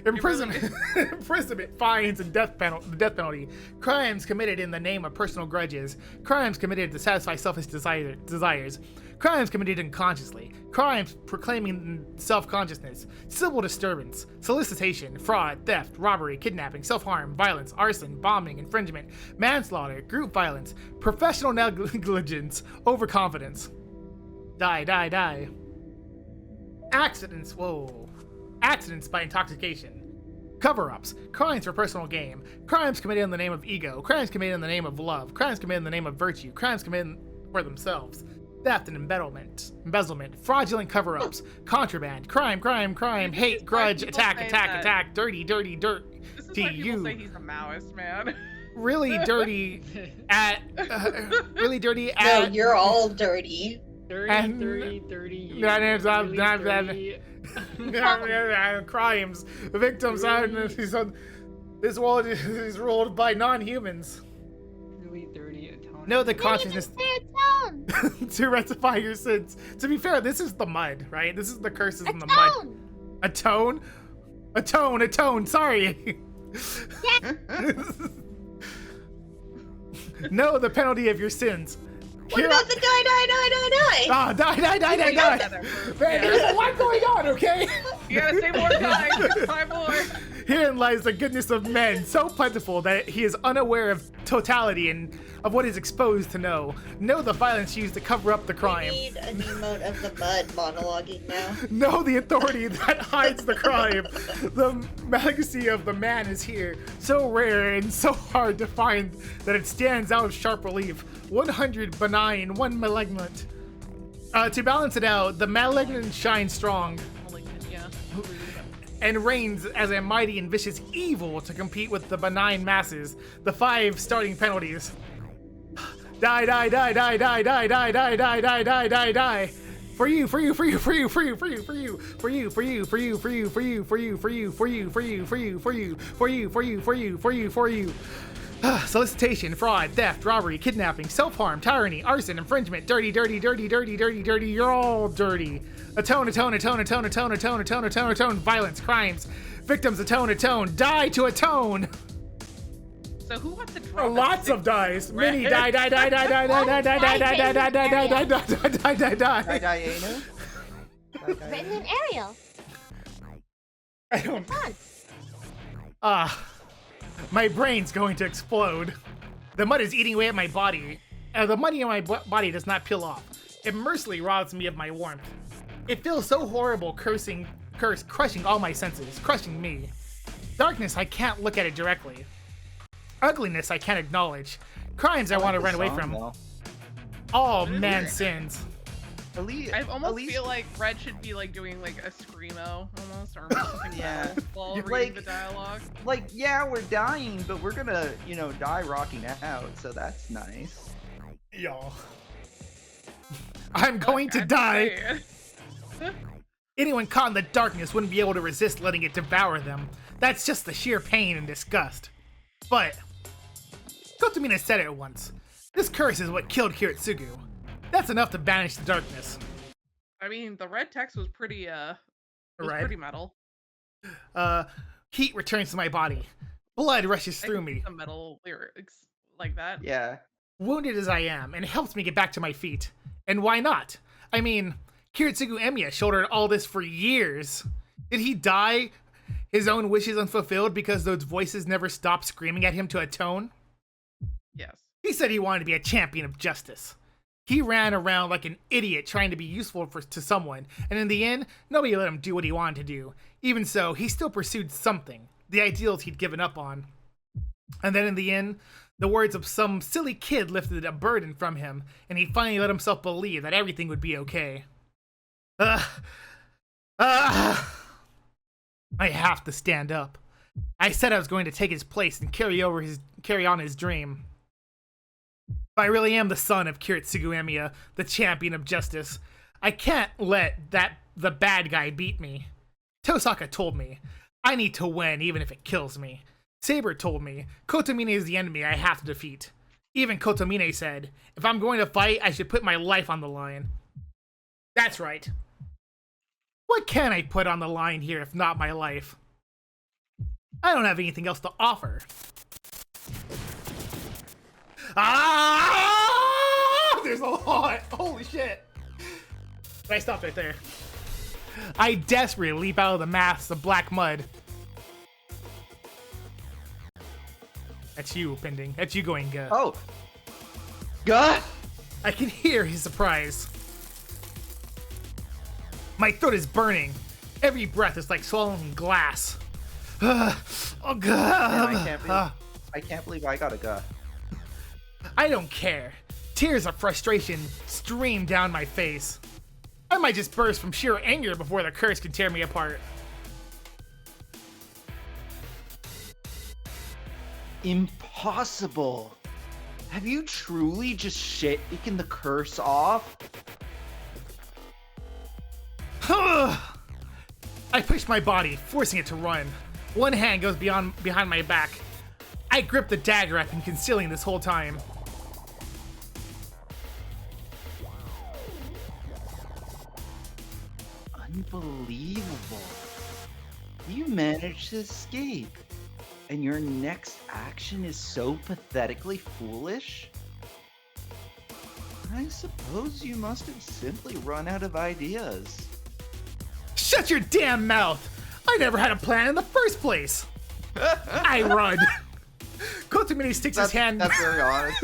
Speaker 1: Imprisonment, imprisonment, fines, and death penalty. Crimes committed in the name of personal grudges. Crimes committed to satisfy selfish desires. Crimes committed unconsciously. Crimes proclaiming self-consciousness. Civil disturbance. Solicitation. Fraud. Theft. Robbery. Kidnapping. Self-harm. Violence. Arson. Bombing. Infringement. Manslaughter. Group violence. Professional negligence. Overconfidence. Die, die, die. Accidents. Whoa. Accidents by intoxication. Cover-ups. Crimes for personal gain. Crimes committed in the name of ego. Crimes committed in the name of love. Crimes committed in the name of virtue. Crimes committed for themselves. Theft and embezzlement. Fraudulent cover-ups. Contraband. Crime. Hate. Grudge. Attack. Dirty.
Speaker 3: This is why people
Speaker 1: you.
Speaker 3: say he's a Maoist, man.
Speaker 1: Really dirty at. Really dirty
Speaker 4: No,
Speaker 1: at.
Speaker 4: you're all dirty.
Speaker 5: 30.
Speaker 1: Crimes. Victims are. This world is ruled by non-humans.
Speaker 5: Really dirty atonement.
Speaker 1: Know the
Speaker 8: You need to
Speaker 1: consciousness
Speaker 8: say a tone.
Speaker 1: to rectify your sins. To be fair, this is the mud, right? This is the curses in the mud.
Speaker 8: Tone.
Speaker 1: A tone? Atone, sorry. Know the penalty of your sins.
Speaker 4: What about the die?
Speaker 1: Ah, die. Man, there's a lot going on, okay?
Speaker 3: You gotta say more die. 5 more.
Speaker 1: Herein lies the goodness of men, so plentiful that he is unaware of totality and of what is exposed to know. Know the violence used to cover up the crime.
Speaker 4: We need a new mode of the mud monologuing now.
Speaker 1: Know the authority that hides the crime. The legacy of the man is here, so rare and so hard to find that it stands out of sharp relief. 100 benign, 1 malignant. To balance it out, the malignant shines strong.
Speaker 3: Malignant, yeah.
Speaker 1: And reigns as a mighty and vicious evil to compete with the benign masses. The 5 starting penalties. Die. For you. Solicitation, fraud, theft, robbery, kidnapping, self-harm, tyranny, arson, infringement, dirty. You're all dirty. Atone. Violence, crimes, victims, atone. Die to atone.
Speaker 3: So who wants to drop
Speaker 1: Lots of dies. Many die.
Speaker 8: Written in Arial.
Speaker 1: I don't.
Speaker 8: Fun.
Speaker 1: My brain's going to explode. The mud is eating away at my body. The mud in my body does not peel off. It mercilessly robs me of my warmth. It feels so horrible, crushing all my senses, crushing me. Darkness, I can't look at it directly. Ugliness, I can't acknowledge. Crimes, I want to run away from. All man's sins.
Speaker 3: I almost feel like Red should be like doing like a screamo almost, or something.
Speaker 2: Yeah.
Speaker 3: While
Speaker 2: You're
Speaker 3: reading
Speaker 2: like-
Speaker 3: the dialogue.
Speaker 2: Like, yeah, we're dying, but we're gonna, die rocking out, so that's nice.
Speaker 1: Y'all. I'm going to die. Anyone caught in the darkness wouldn't be able to resist letting it devour them. That's just the sheer pain and disgust. But Kotomina said it once. This curse is what killed Kiritsugu. That's enough to banish the darkness.
Speaker 3: I mean, the red text was pretty
Speaker 1: Right.
Speaker 3: pretty metal.
Speaker 1: Heat returns to my body. Blood rushes through me.
Speaker 3: The metal lyrics like that.
Speaker 2: Yeah.
Speaker 1: Wounded as I am, and it helps me get back to my feet. And why not? I mean, Kiritsugu Emiya shouldered all this for years. Did he die? His own wishes unfulfilled because those voices never stopped screaming at him to atone?
Speaker 3: Yes.
Speaker 1: He said he wanted to be a champion of justice. He ran around like an idiot trying to be useful to someone, and in the end, nobody let him do what he wanted to do. Even so, he still pursued something, the ideals he'd given up on. And then in the end, the words of some silly kid lifted a burden from him, and he finally let himself believe that everything would be okay. I have to stand up. I said I was going to take his place and carry on his dream. If I really am the son of Kiritsugu Emiya, the champion of justice, I can't let the bad guy beat me. Tosaka told me, I need to win even if it kills me. Saber told me, Kotomine is the enemy I have to defeat. Even Kotomine said, if I'm going to fight, I should put my life on the line. That's right. What can I put on the line here if not my life? I don't have anything else to offer. There's a lot. Holy shit. But I stopped right there. I desperately leap out of the mass of black mud. That's you, Pending. That's you going,
Speaker 2: Oh. God.
Speaker 1: I can hear his surprise. My throat is burning. Every breath is like swallowing glass. Oh, God.
Speaker 2: Man, I can't believe I got a gut.
Speaker 1: I don't care. Tears of frustration stream down my face. I might just burst from sheer anger before the curse can tear me apart.
Speaker 2: Impossible. Have you truly just shaken the curse off?
Speaker 1: I push my body, forcing it to run. One hand goes behind my back. I grip the dagger I've been concealing this whole time.
Speaker 2: Unbelievable. You managed to escape. And your next action is so pathetically foolish? I suppose you must have simply run out of ideas.
Speaker 1: Shut your damn mouth! I never had a plan in the first place! I run! Kotomini sticks his hand.
Speaker 7: That's very honest.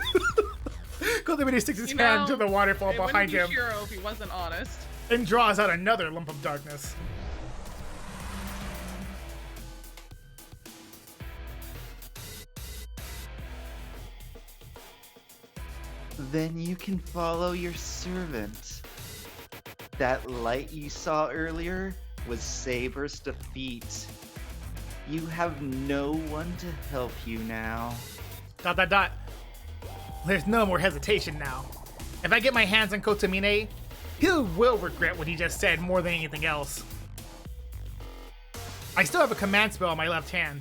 Speaker 1: Kotomini sticks his hand to the waterfall behind him.
Speaker 3: It wouldn't be Shiro if he wasn't honest.
Speaker 1: And draws out another lump of darkness.
Speaker 2: Then you can follow your servant. That light you saw earlier was Saber's defeat. You have no one to help you now. ...
Speaker 1: There's no more hesitation now. If I get my hands on Kotomine, he will regret what he just said more than anything else. I still have a command spell on my left hand.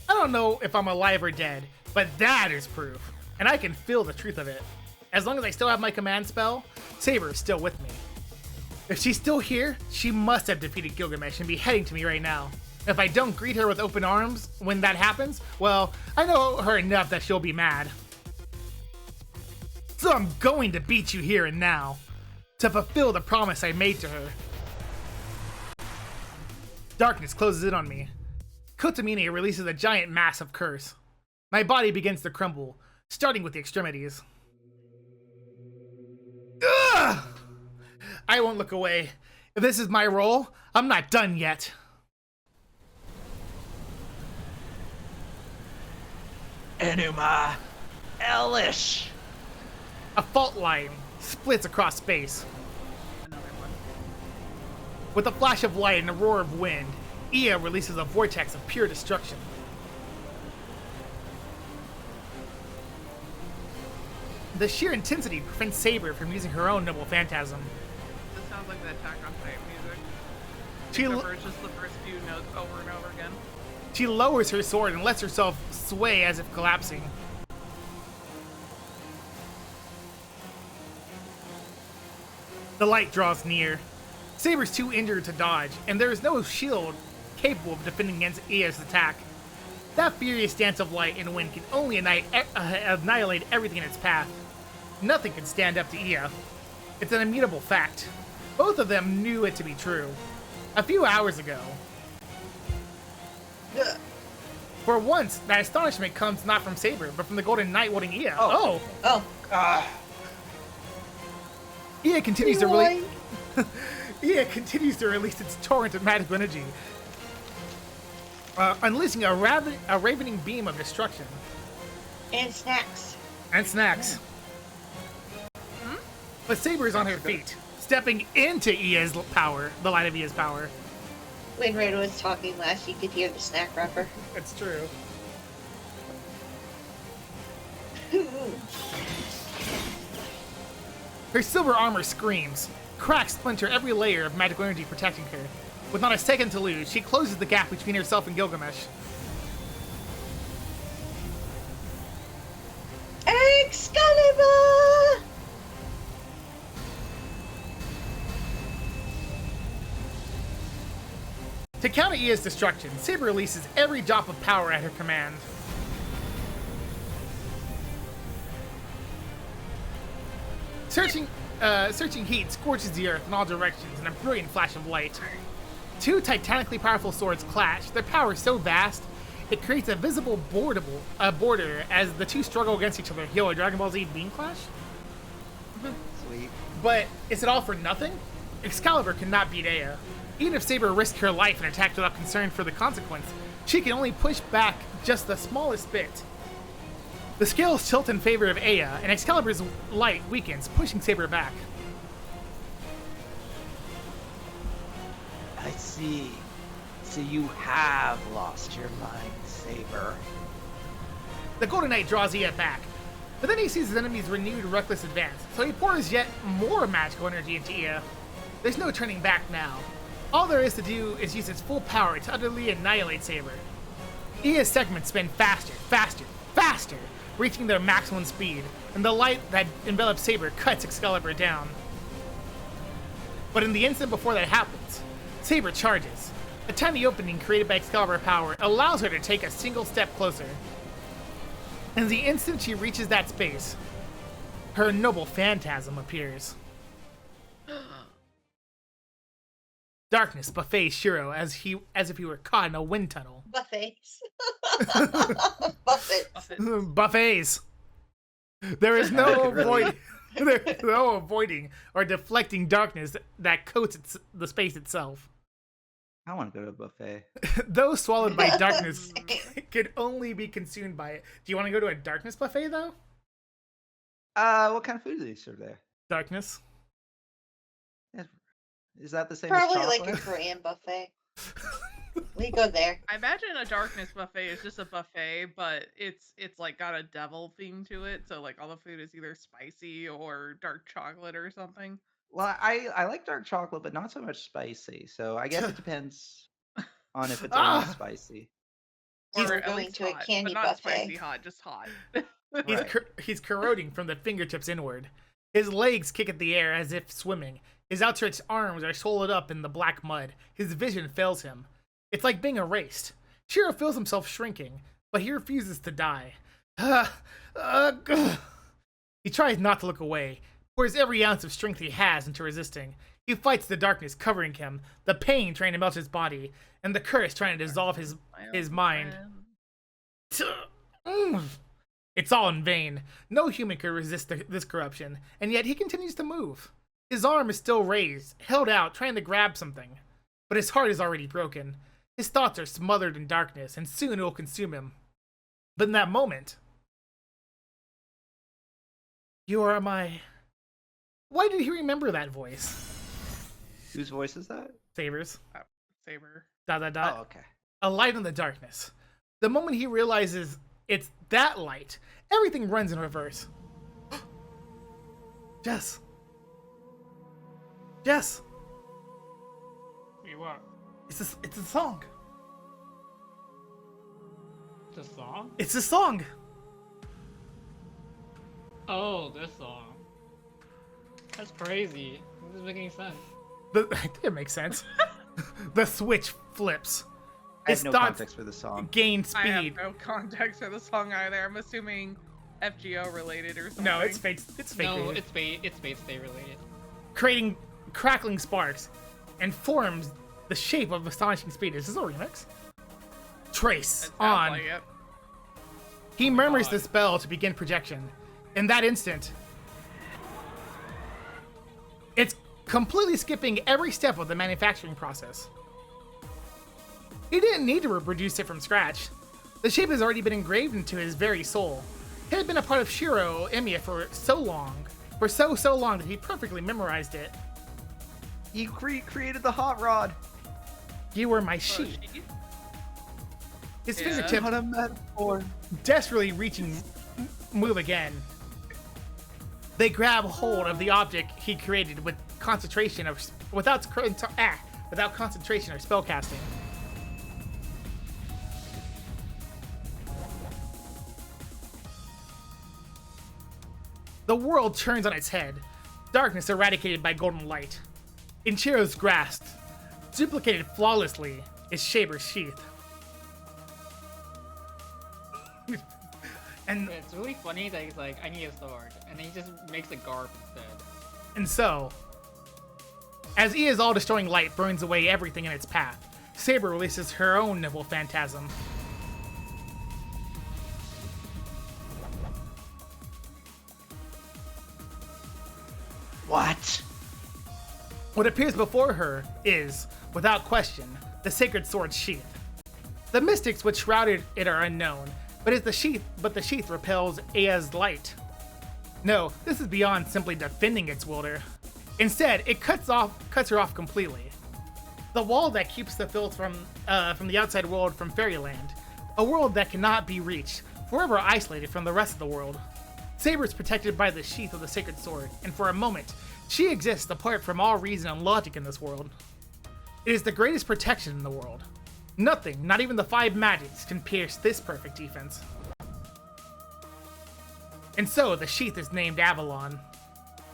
Speaker 1: I don't know if I'm alive or dead, but that is proof, and I can feel the truth of it. As long as I still have my command spell, Saber is still with me. If she's still here, she must have defeated Gilgamesh and be heading to me right now. If I don't greet her with open arms when that happens, well, I know her enough that she'll be mad. So I'm going to beat you here and now, to fulfill the promise I made to her. Darkness closes in on me. Kotomine releases a giant mass of curse. My body begins to crumble, starting with the extremities. Ugh! I won't look away. If this is my role, I'm not done yet.
Speaker 9: Enuma Elish!
Speaker 1: A fault line splits across space.
Speaker 3: Another one.
Speaker 1: With a flash of light and a roar of wind, Ia releases a vortex of pure destruction. The sheer intensity prevents Saber from using her own noble phantasm.
Speaker 3: This sounds like the Attack on Titan music.
Speaker 1: She
Speaker 3: Except for just the first few notes over and over again.
Speaker 1: She lowers her sword and lets herself sway as if collapsing. The light draws near. Saber's too injured to dodge, and there is no shield capable of defending against Ia's attack. That furious dance of light and wind can only annihilate everything in its path. Nothing can stand up to Ia. It's an immutable fact. Both of them knew it to be true. A few hours ago. For once, that astonishment comes not from Saber, but from the Golden Knight wielding Ia. Oh! Ia continues to release. Ia continues to release its torrent of magical energy, unleashing a ravening beam of destruction.
Speaker 4: And snacks.
Speaker 1: And snacks. But Saber is on her feet, stepping into Ia's power, the light of Ia's power.
Speaker 4: When Red was talking last, you could hear the snack wrapper.
Speaker 1: It's true. Her silver armor screams. Cracks splinter every layer of magical energy protecting her. With not a second to lose, she closes the gap between herself and Gilgamesh.
Speaker 4: Excalibur!
Speaker 1: To counter Ia's destruction, Saber releases every drop of power at her command. Searching heat scorches the earth in all directions in a brilliant flash of light. Two titanically powerful swords clash, their power so vast, it creates a visible border as the two struggle against each other. Yo, a Dragon Ball Z Beam Clash?
Speaker 7: Sweet.
Speaker 1: But is it all for nothing? Excalibur cannot beat Ea. Even if Saber risked her life and attacked without concern for the consequence, she can only push back just the smallest bit. The scales tilt in favor of Ea, and Excalibur's light weakens, pushing Saber back.
Speaker 9: I see. So you have lost your mind, Saber.
Speaker 1: The Golden Knight draws Ea back, but then he sees his enemy's renewed reckless advance, so he pours yet more magical energy into Ea. There's no turning back now. All there is to do is use its full power to utterly annihilate Saber. Ea's segments spin faster, faster, faster, reaching their maximum speed, and the light that envelops Saber cuts Excalibur down. But in the instant before that happens, Saber charges. A tiny opening created by Excalibur power allows her to take a single step closer. And the instant she reaches that space, her noble phantasm appears. Darkness buffets Shiro as if he were caught in a wind tunnel.
Speaker 4: Buffets. Buffets.
Speaker 1: Buffets. There is no avoiding or deflecting darkness that coats the space itself.
Speaker 2: I want to go to a buffet.
Speaker 1: Those swallowed by darkness could only be consumed by it. Do you want to go to a darkness buffet though?
Speaker 2: What kind of food do they serve there?
Speaker 1: Darkness.
Speaker 2: Is that the same
Speaker 4: Probably
Speaker 2: as
Speaker 4: like
Speaker 2: chocolate?
Speaker 4: a Korean buffet. We go there.
Speaker 3: I imagine a darkness buffet is just a buffet, but it's like got a devil theme to it. So like all the food is either spicy or dark chocolate or something.
Speaker 2: Well, I like dark chocolate, but not so much spicy. So I guess it depends on if it's only spicy.
Speaker 4: We're
Speaker 3: Or at
Speaker 4: going
Speaker 3: least
Speaker 4: to a
Speaker 3: hot,
Speaker 4: candy
Speaker 3: but not
Speaker 4: buffet.
Speaker 3: spicy hot, just hot.
Speaker 2: Right.
Speaker 1: He's corroding from the fingertips inward. His legs kick at the air as if swimming. His outstretched arms are swallowed up in the black mud. His vision fails him. It's like being erased. Shiro feels himself shrinking, but he refuses to die. He tries not to look away, pours every ounce of strength he has into resisting. He fights the darkness covering him, the pain trying to melt his body, and the curse trying to dissolve his mind. It's all in vain. No human could resist this corruption, and yet he continues to move. His arm is still raised, held out, trying to grab something. But his heart is already broken. His thoughts are smothered in darkness, and soon it will consume him. But in that moment... You are my... Why did he remember that voice?
Speaker 2: Whose voice is that?
Speaker 1: Saber's.
Speaker 3: Saber. ...
Speaker 2: Oh, okay.
Speaker 1: A light in the darkness. The moment he realizes it's that light, everything runs in reverse. Jess. Jess.
Speaker 5: Wait, what?
Speaker 1: It's a song.
Speaker 5: The song?
Speaker 1: It's a song.
Speaker 5: Oh, this song. That's crazy. This is making sense.
Speaker 1: It makes sense. The switch flips.
Speaker 2: I
Speaker 1: His
Speaker 2: have no
Speaker 1: thoughts
Speaker 2: context for the song.
Speaker 1: gain
Speaker 3: I have
Speaker 1: speed.
Speaker 3: no context for the song either. I'm assuming FGO related or something.
Speaker 1: No, it's fake. It's fake.
Speaker 5: No,
Speaker 1: related.
Speaker 5: it's Fate Stay related.
Speaker 1: Creating crackling sparks and forms the shape of astonishing speed. Is this a remix? Trace
Speaker 3: It sounds
Speaker 1: on.
Speaker 3: like it.
Speaker 1: He murmurs
Speaker 5: God.
Speaker 1: the spell to begin projection. In that instant, it's completely skipping every step of the manufacturing process. He didn't need to reproduce it from scratch. The shape has already been engraved into his very soul. It had been a part of Shiro Emiya for so long, so long that he perfectly memorized it.
Speaker 2: He created the hot rod.
Speaker 1: You were my
Speaker 3: Oh,
Speaker 1: sheep.
Speaker 3: she-
Speaker 1: His
Speaker 3: Yeah.
Speaker 1: fingertip
Speaker 2: What a metaphor.
Speaker 1: desperately reaching move again. They grab hold of the object he created with concentration of without concentration or spellcasting. The world turns on its head. Darkness eradicated by golden light. In Chiro's grasp, duplicated flawlessly, is Saber's sheath. And
Speaker 5: It's really funny that he's like, I need a sword, and then he just makes a garb instead.
Speaker 1: And so, as Ia's all-destroying light burns away everything in its path, Saber releases her own noble phantasm.
Speaker 9: What?
Speaker 1: What appears before her is, without question, the sacred sword's sheath. The mystics which shrouded it are unknown, but the sheath repels Ia's light. No, this is beyond simply defending its wielder. Instead, it cuts her off completely. The wall that keeps the filth from the outside world from Fairyland, a world that cannot be reached, forever isolated from the rest of the world. Saber is protected by the sheath of the sacred sword, and for a moment, she exists apart from all reason and logic in this world. It is the greatest protection in the world. Nothing, not even the 5 magics, can pierce this perfect defense. And so, the sheath is named Avalon.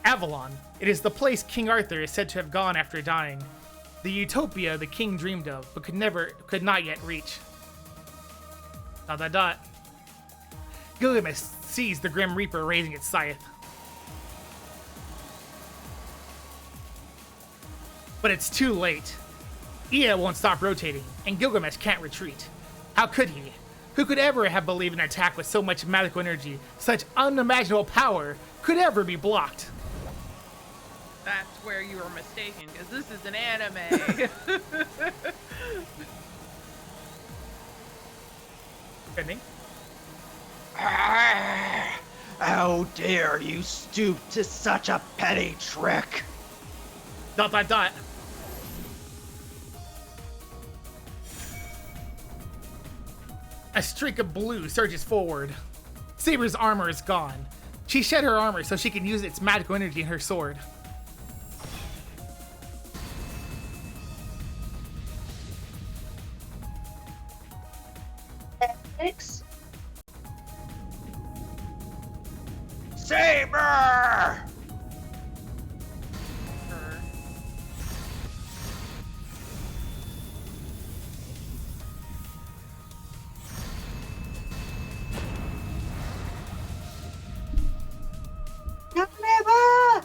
Speaker 1: Avalon, it is the place King Arthur is said to have gone after dying. The utopia the king dreamed of, but could not yet reach. ... Gilgamesh sees the Grim Reaper raising its scythe. But it's too late. Ea won't stop rotating, and Gilgamesh can't retreat. How could he? Who could ever have believed an attack with so much magical energy, such unimaginable power, could ever be blocked?
Speaker 3: That's where you were mistaken, because this is an anime.
Speaker 1: Pending.
Speaker 9: How dare you stoop to such a petty trick? ...
Speaker 1: A streak of blue surges forward. Saber's armor is gone. She shed her armor so she can use its magical energy in her sword.
Speaker 4: Six.
Speaker 9: Saber!
Speaker 4: Never!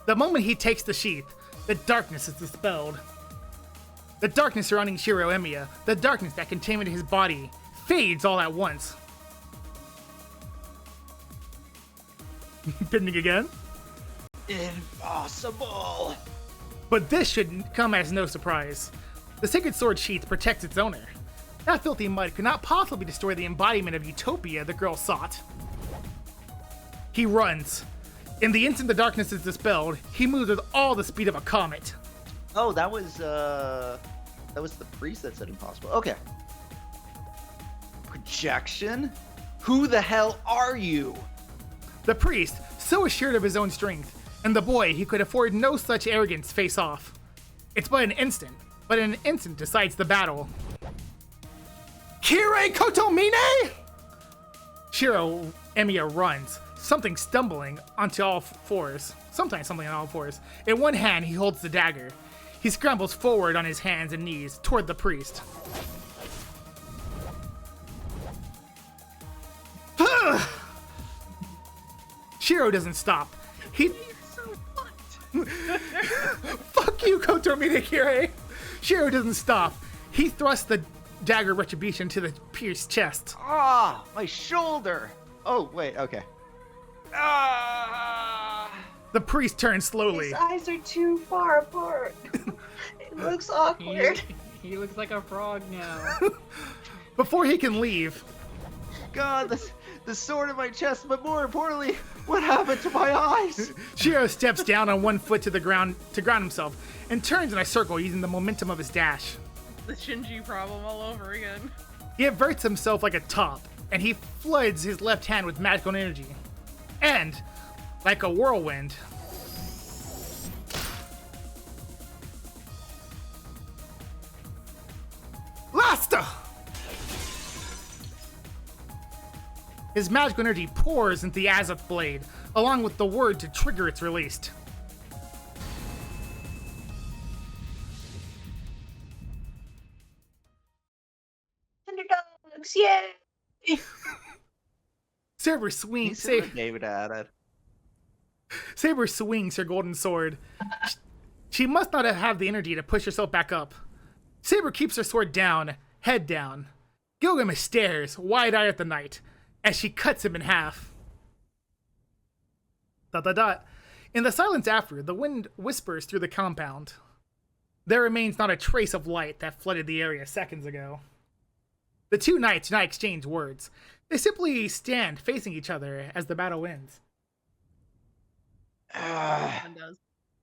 Speaker 1: The moment he takes the sheath, the darkness is dispelled. The darkness surrounding Shiro Emiya, the darkness that contaminated his body, fades all at once. Pending again?
Speaker 9: Impossible!
Speaker 1: But this should come as no surprise. The sacred sword sheath protects its owner. That filthy mud could not possibly destroy the embodiment of utopia the girl sought. He runs. In the instant the darkness is dispelled, he moves with all the speed of a comet.
Speaker 7: Oh, that was the priest that said impossible. Okay.
Speaker 9: Projection? Who the hell are you?
Speaker 1: The priest, so assured of his own strength, and the boy he could afford no such arrogance face off. It's but an instant decides the battle. Kire Kotomine! Shiro Emiya runs, sometimes stumbling on all fours. In one hand, he holds the dagger. He scrambles forward on his hands and knees toward the priest. Shiro doesn't stop. He... Fuck you, Kotomine Kire! Shiro doesn't stop. He thrusts the dagger retribution to the pierced chest.
Speaker 7: Ah, my shoulder. Oh, wait, okay.
Speaker 9: Ah!
Speaker 1: The priest turns slowly.
Speaker 4: His eyes are too far apart. It looks awkward.
Speaker 5: He looks like a frog now.
Speaker 1: Before he can leave,
Speaker 7: God, the sword in my chest, but more importantly, what happened to my eyes?
Speaker 1: Shiro steps down on one foot to the ground to ground himself and turns in a circle using the momentum of his dash.
Speaker 3: The Shinji problem all over again.
Speaker 1: He averts himself like a top, and he floods his left hand with magical energy. And, like a whirlwind, Lasta! His magical energy pours into the Azoth blade, along with the word to trigger its release.
Speaker 4: Underdogs, yay!
Speaker 1: Saber swings.
Speaker 7: See what David added.
Speaker 1: Saber swings her golden sword. She must not have the energy to push herself back up. Saber keeps her sword down, head down. Gilgamesh stares, wide-eyed at the knight, as she cuts him in half. ... In the silence after, the wind whispers through the compound. There remains not a trace of light that flooded the area seconds ago. The two knights do not exchange words. They simply stand facing each other as the battle ends.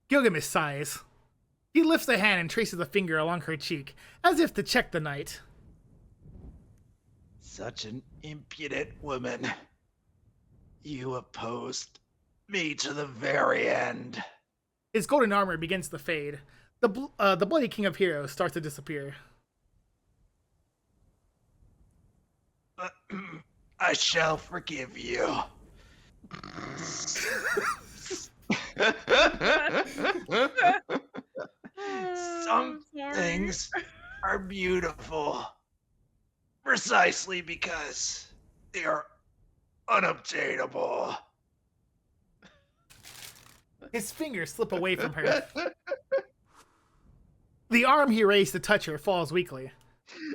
Speaker 1: Gilgamesh sighs. He lifts a hand and traces a finger along her cheek, as if to check the knight.
Speaker 9: Such an impudent woman. You opposed me to the very end.
Speaker 1: His golden armor begins to fade. The bloody king of heroes starts to disappear.
Speaker 9: I shall forgive you. Some
Speaker 3: Sorry.
Speaker 9: things are beautiful precisely because they are unobtainable.
Speaker 1: His fingers slip away from her. The arm he raised to touch her falls weakly.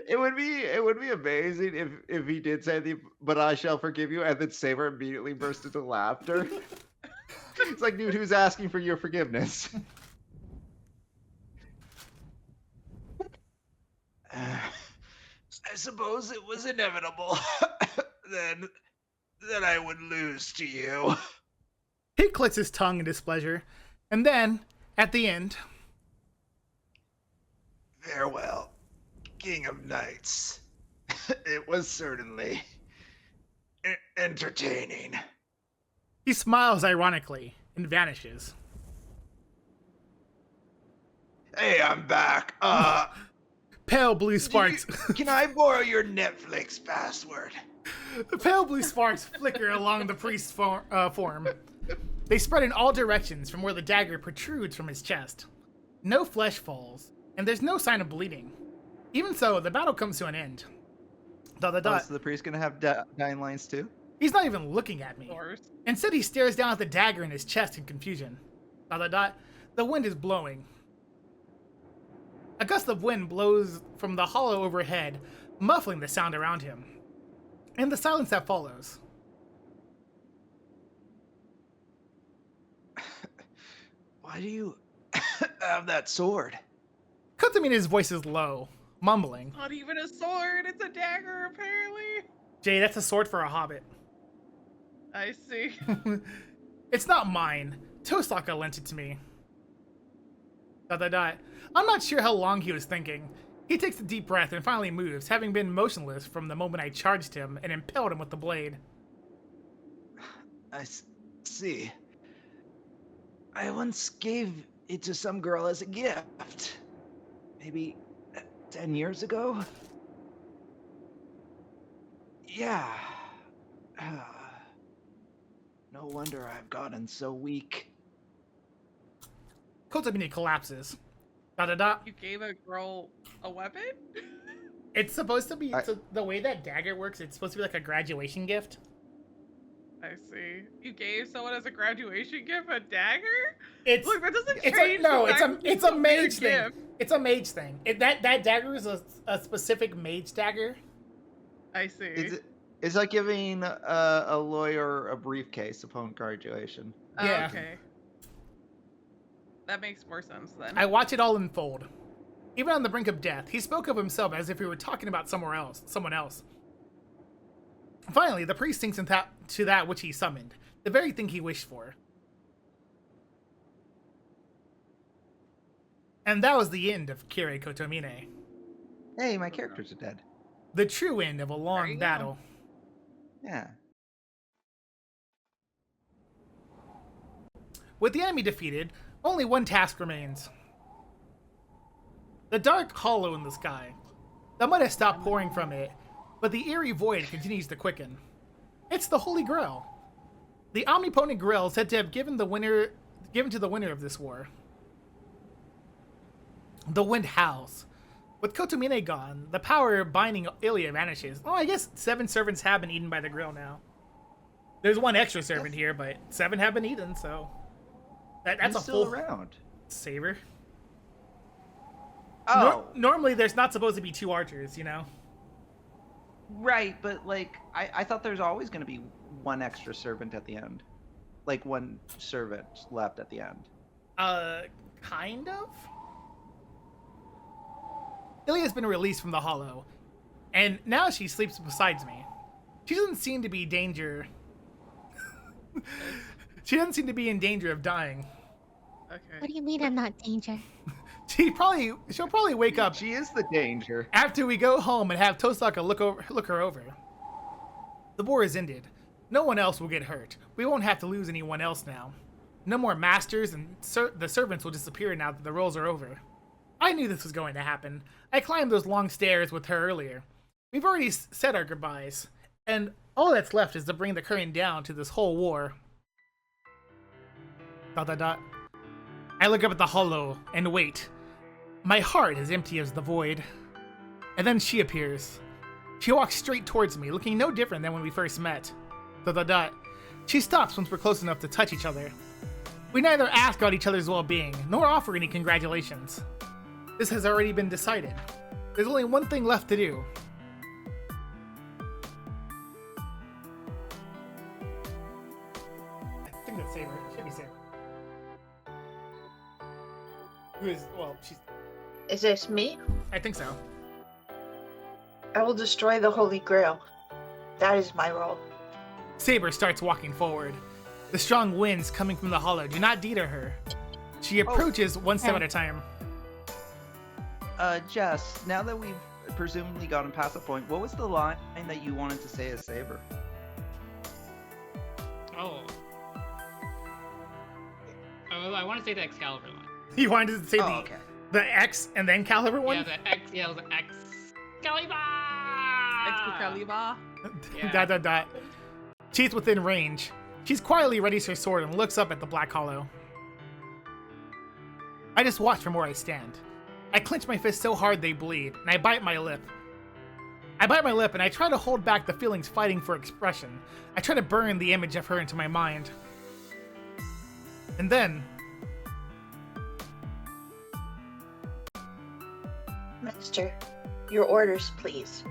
Speaker 7: It would be amazing if he did say the "but I shall forgive you" and then Saber immediately burst into laughter. It's like, dude, who's asking for your forgiveness?
Speaker 9: I suppose it was inevitable then that I would lose to you.
Speaker 1: He clicks his tongue in displeasure, and then, at the end,
Speaker 9: Farewell, King of Knights. It was certainly entertaining.
Speaker 1: he smiles ironically and vanishes.
Speaker 9: Hey, I'm back.
Speaker 1: Pale blue sparks.
Speaker 9: Can I borrow your Netflix password?
Speaker 1: Pale blue sparks flicker along the priest's form. They spread in all directions from where the dagger protrudes from his chest. No flesh falls, and there's no sign of bleeding. Even so, the battle comes to an end. ...
Speaker 7: So the priest gonna have dying lines too?
Speaker 1: He's not even looking at me.
Speaker 3: Of course.
Speaker 1: Instead, he stares down at the dagger in his chest in confusion. ... The wind is blowing. A gust of wind blows from the hollow overhead, muffling the sound around him, and the silence that follows.
Speaker 9: Why do you have that sword?
Speaker 1: Kotamina's voice is low, mumbling.
Speaker 3: Not even a sword. It's a dagger, apparently.
Speaker 1: Jay, that's a sword for a hobbit.
Speaker 3: I see.
Speaker 1: It's not mine. Tosaka lent it to me. ... I'm not sure how long he was thinking. He takes a deep breath and finally moves, having been motionless from the moment I charged him and impaled him with the blade.
Speaker 9: I see. I once gave it to some girl as a gift. Maybe 10 years ago? Yeah. No wonder I've gotten so weak.
Speaker 1: Kotamine collapses. ...
Speaker 3: You gave a girl a weapon?
Speaker 1: It's supposed to be, so the way that dagger works, it's supposed to be like a graduation gift.
Speaker 3: I see. You gave someone as a graduation gift a dagger?
Speaker 1: It's
Speaker 3: Look, that doesn't
Speaker 1: it's
Speaker 3: change.
Speaker 1: it's a mage thing.
Speaker 3: Gift.
Speaker 1: It's a mage thing. That dagger is a specific mage dagger.
Speaker 3: I see.
Speaker 7: It's like giving a lawyer a briefcase upon graduation.
Speaker 3: Oh,
Speaker 1: Yeah.
Speaker 3: okay. That makes more sense then.
Speaker 1: I watch it all unfold. Even on the brink of death, he spoke of himself as if he were talking about someone else. Finally, the priest sinks to that which he summoned, the very thing he wished for. And that was the end of Kyrie Kotomine.
Speaker 7: Hey, my characters are dead.
Speaker 1: The true end of a
Speaker 3: There
Speaker 1: long
Speaker 3: you go.
Speaker 1: battle.
Speaker 7: Yeah.
Speaker 1: With the enemy defeated, only one task remains. The dark hollow in the sky. The mud has stopped pouring from it, but the eerie void continues to quicken. It's the Holy Grail. The omnipotent Grail is said to have given to the winner of this war. The wind howls. With Kotomine gone, the power binding Ilya vanishes. Oh, I guess 7 servants have been eaten by the Grail now. There's one extra servant here, but 7 have been eaten, so... That's
Speaker 7: Who's
Speaker 1: a
Speaker 7: still
Speaker 1: full
Speaker 7: around.
Speaker 1: Saber.
Speaker 7: Oh,
Speaker 1: Normally, there's not supposed to be 2 archers, you know?
Speaker 7: right, but like I thought there's always going to be one extra servant at the end, like one servant left at the end.
Speaker 1: Kind of? Ilya's been released from the hollow, and now she sleeps beside me. She doesn't seem to be danger. She doesn't seem to be in danger of dying.
Speaker 8: What
Speaker 3: Okay.
Speaker 8: do you mean I'm not danger?
Speaker 1: She'll probably wake up
Speaker 7: She is the danger.
Speaker 1: after we go home and have Tosaka look her over. The war is ended. No one else will get hurt. We won't have to lose anyone else now. No more masters, and the servants will disappear now that the roles are over. I knew this was going to happen. I climbed those long stairs with her earlier. We've already said our goodbyes, and All that's left is to bring the current down to this whole war. ... I look up at the hollow and wait. My heart is empty as the void. And then she appears. She walks straight towards me, looking no different than when we first met. ... She stops once we're close enough to touch each other. We neither ask about each other's well-being, nor offer any congratulations. This has already been decided. There's only one thing left to do. I think that's Saber. It should be Saber. Who is, well, she's...
Speaker 4: Is this me?
Speaker 1: I think so.
Speaker 4: I will destroy the Holy Grail. That is my role.
Speaker 1: Saber starts walking forward. The strong winds coming from the hollow do not deter her. She approaches one step at a time.
Speaker 2: Jess, now that we've presumably gotten past the point, what was the line that you wanted to say as Saber?
Speaker 5: Oh. Oh, I want to say the Excalibur line.
Speaker 1: You wanted to say
Speaker 2: okay.
Speaker 1: the X and then Caliber one?
Speaker 5: Yeah, the X. Yeah, the Excalibur.
Speaker 3: Excalibur.
Speaker 5: Yeah. ...
Speaker 1: She's within range. She's quietly readies her sword and looks up at the black hollow. I just watch from where I stand. I clench my fists so hard they bleed, and I bite my lip. And I try to hold back the feelings fighting for expression. I try to burn the image of her into my mind. And then...
Speaker 4: Master, your orders, please.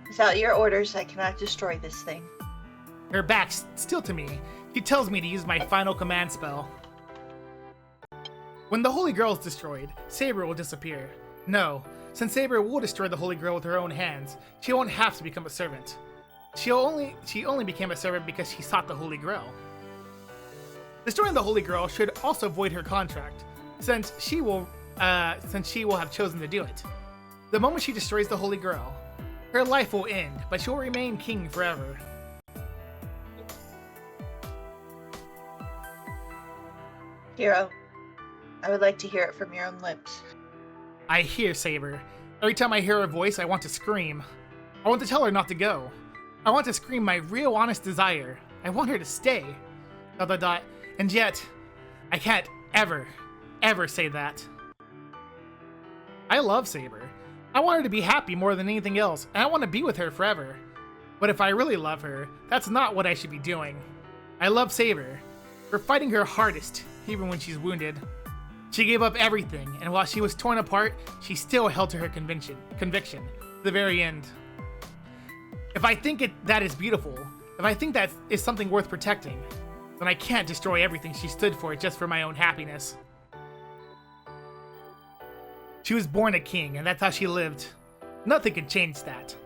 Speaker 4: Without your orders, I cannot destroy this thing.
Speaker 1: her back's still to me. She tells me to use my final command spell. When the Holy Grail is destroyed, Saber will disappear. No, since Saber will destroy the Holy Grail with her own hands, she won't have to become a servant. She only became a servant because she sought the Holy Grail. Destroying the Holy Grail should also void her contract, since she will have chosen to do it. The moment she destroys the Holy Grail, her life will end, but she will remain king forever.
Speaker 4: Hero, I would like to hear it from your own lips.
Speaker 1: I hear Saber. Every time I hear her voice, I want to scream. I want to tell her not to go. I want to scream my real honest desire. I want her to stay. ... And yet, I can't ever say that. I love Saber. I want her to be happy more than anything else, and I want to be with her forever. But if I really love her, that's not what I should be doing. I love Saber for fighting her hardest, even when she's wounded. She gave up everything, and while she was torn apart, she still held to her conviction to the very end. If I think that is beautiful, if I think that is something worth protecting, then I can't destroy everything she stood for just for my own happiness. She was born a king, and that's how she lived. Nothing could change that.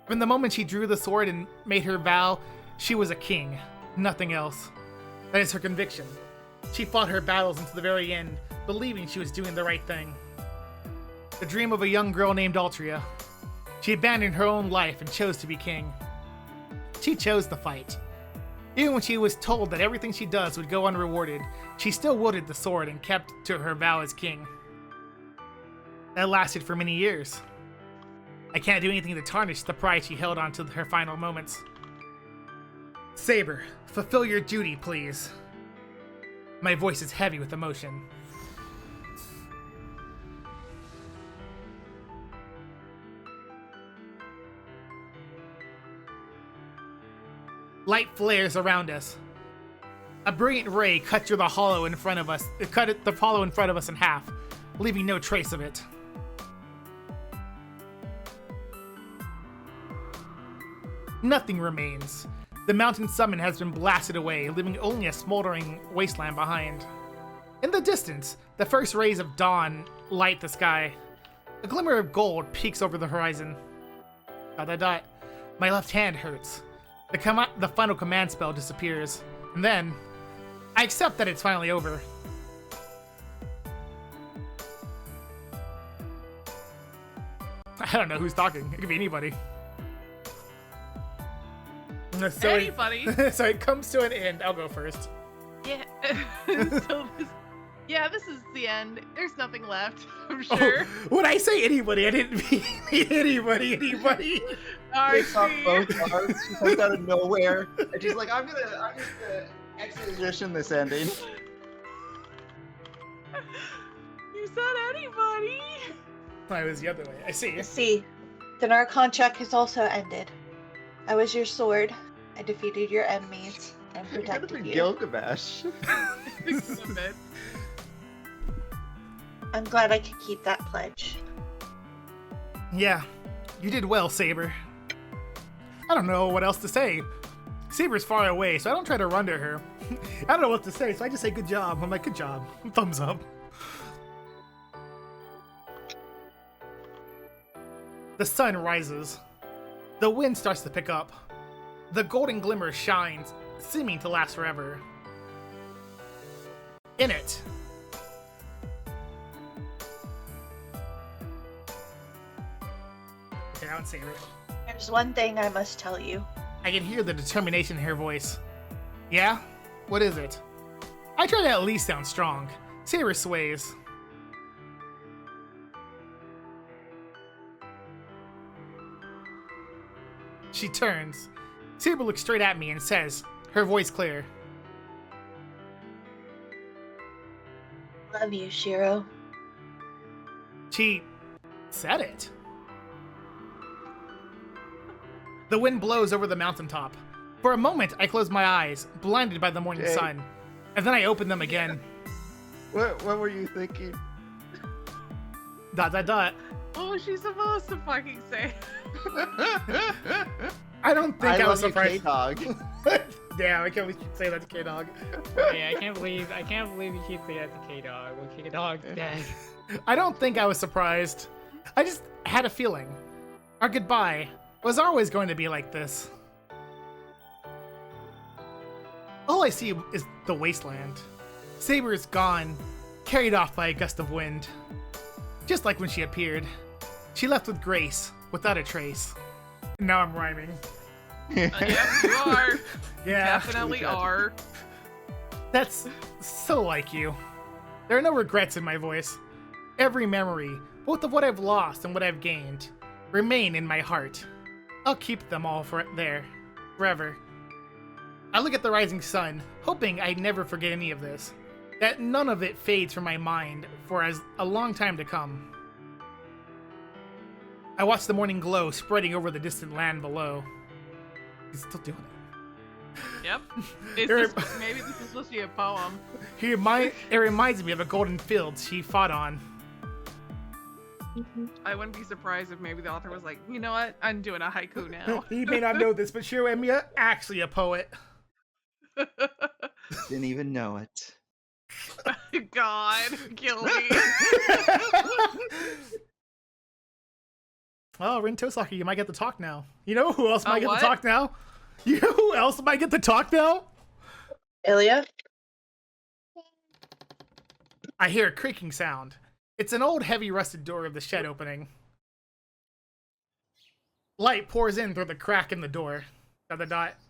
Speaker 1: From the moment she drew the sword and made her vow, she was a king, nothing else. That is her conviction. She fought her battles until the very end, believing she was doing the right thing. The dream of a young girl named Altria. She abandoned her own life and chose to be king. She chose the fight. Even when she was told that everything she does would go unrewarded, she still wielded the sword and kept to her vow as king. That lasted for many years. I can't do anything to tarnish the pride she held on to her final moments. Saber, fulfill your duty, please. My voice is heavy with emotion. Light flares around us. A brilliant ray cut through the hollow in front of us. It cut the hollow in front of us in half, leaving no trace of it. Nothing remains. The mountain summit has been blasted away, leaving only a smoldering wasteland behind. In the distance, the first rays of dawn light the sky. A glimmer of gold peeks over the horizon. ... My left hand hurts. The final command spell disappears. And then, I accept that it's finally over. I don't know who's talking. It could be anybody. So
Speaker 3: Anybody.
Speaker 1: So it comes to an end. I'll go first.
Speaker 3: Yeah. Yeah, this is the end. There's nothing left, I'm
Speaker 1: Oh,
Speaker 3: sure.
Speaker 1: when I say anybody, I didn't mean anybody.
Speaker 7: Takes off
Speaker 3: RC.
Speaker 7: both arms. She comes out of nowhere, and she's like, "I'm just gonna exposition this ending."
Speaker 3: You said anybody.
Speaker 1: I was the other way. I see.
Speaker 4: See, then our contract has also ended. I was your sword. I defeated your enemies and
Speaker 7: It could have
Speaker 4: protected
Speaker 7: been
Speaker 4: you.
Speaker 7: Gilgamesh.
Speaker 4: I'm glad I could keep that pledge.
Speaker 1: Yeah, you did well, Saber. I don't know what else to say. Saber's far away, so I don't try to run to her. I don't know what to say, so I just say good job. I'm like, good job. Thumbs up. The sun rises. The wind starts to pick up. The golden glimmer shines, seeming to last forever. In it. Okay, I don't say it.
Speaker 4: There's one thing I must tell you.
Speaker 1: I can hear the determination in her voice. Yeah? What is it? I try to at least sound strong. Saber sways. She turns. Saber looks straight at me and says, her voice clear.
Speaker 4: Love you, Shiro.
Speaker 1: She said it. The wind blows over the mountaintop. For a moment, I close my eyes, blinded by the morning
Speaker 7: Jay.
Speaker 1: sun. And then I open them again.
Speaker 7: What were you thinking? ...
Speaker 1: Dot, dot, dot.
Speaker 3: What was she supposed to fucking say?
Speaker 1: I don't think I was
Speaker 7: love you,
Speaker 1: surprised.
Speaker 7: K-Dog.
Speaker 1: Damn, I can't believe you say that to K-Dog.
Speaker 5: Yeah, I can't believe you keep saying that to K-Dog. Well, K-Dog's dead.
Speaker 1: I don't think I was surprised. I just had a feeling. Our goodbye was always going to be like this. All I see is the wasteland. Saber is gone, carried off by a gust of wind. Just like when she appeared. She left with grace, without a trace. Now I'm rhyming.
Speaker 3: Yep, you are.
Speaker 1: Yeah.
Speaker 3: Definitely are.
Speaker 1: That's so like you. There are no regrets in my voice. Every memory, both of what I've lost and what I've gained, remain in my heart. I'll keep them all forever. I look at the rising sun, hoping I'd never forget any of this. That none of it fades from my mind for a long time to come. I watch the morning glow spreading over the distant land below. He's still doing it.
Speaker 3: Yep. Maybe this is supposed to be a poem.
Speaker 1: It reminds me of a golden field she fought on.
Speaker 3: I wouldn't be surprised if maybe the author was like, you know what? I'm doing a haiku now.
Speaker 1: He may not know this, but Shiro Emiya actually a poet.
Speaker 2: Didn't even know it.
Speaker 3: God, kill me.
Speaker 1: Oh, Rin Tosaki, you might get to talk now. You know who else might get
Speaker 3: what?
Speaker 1: to talk now? You know who else might get to talk now?
Speaker 4: Ilya?
Speaker 1: I hear a creaking sound. It's an old, heavy, rusted door of the shed opening. Light pours in through the crack in the door. ...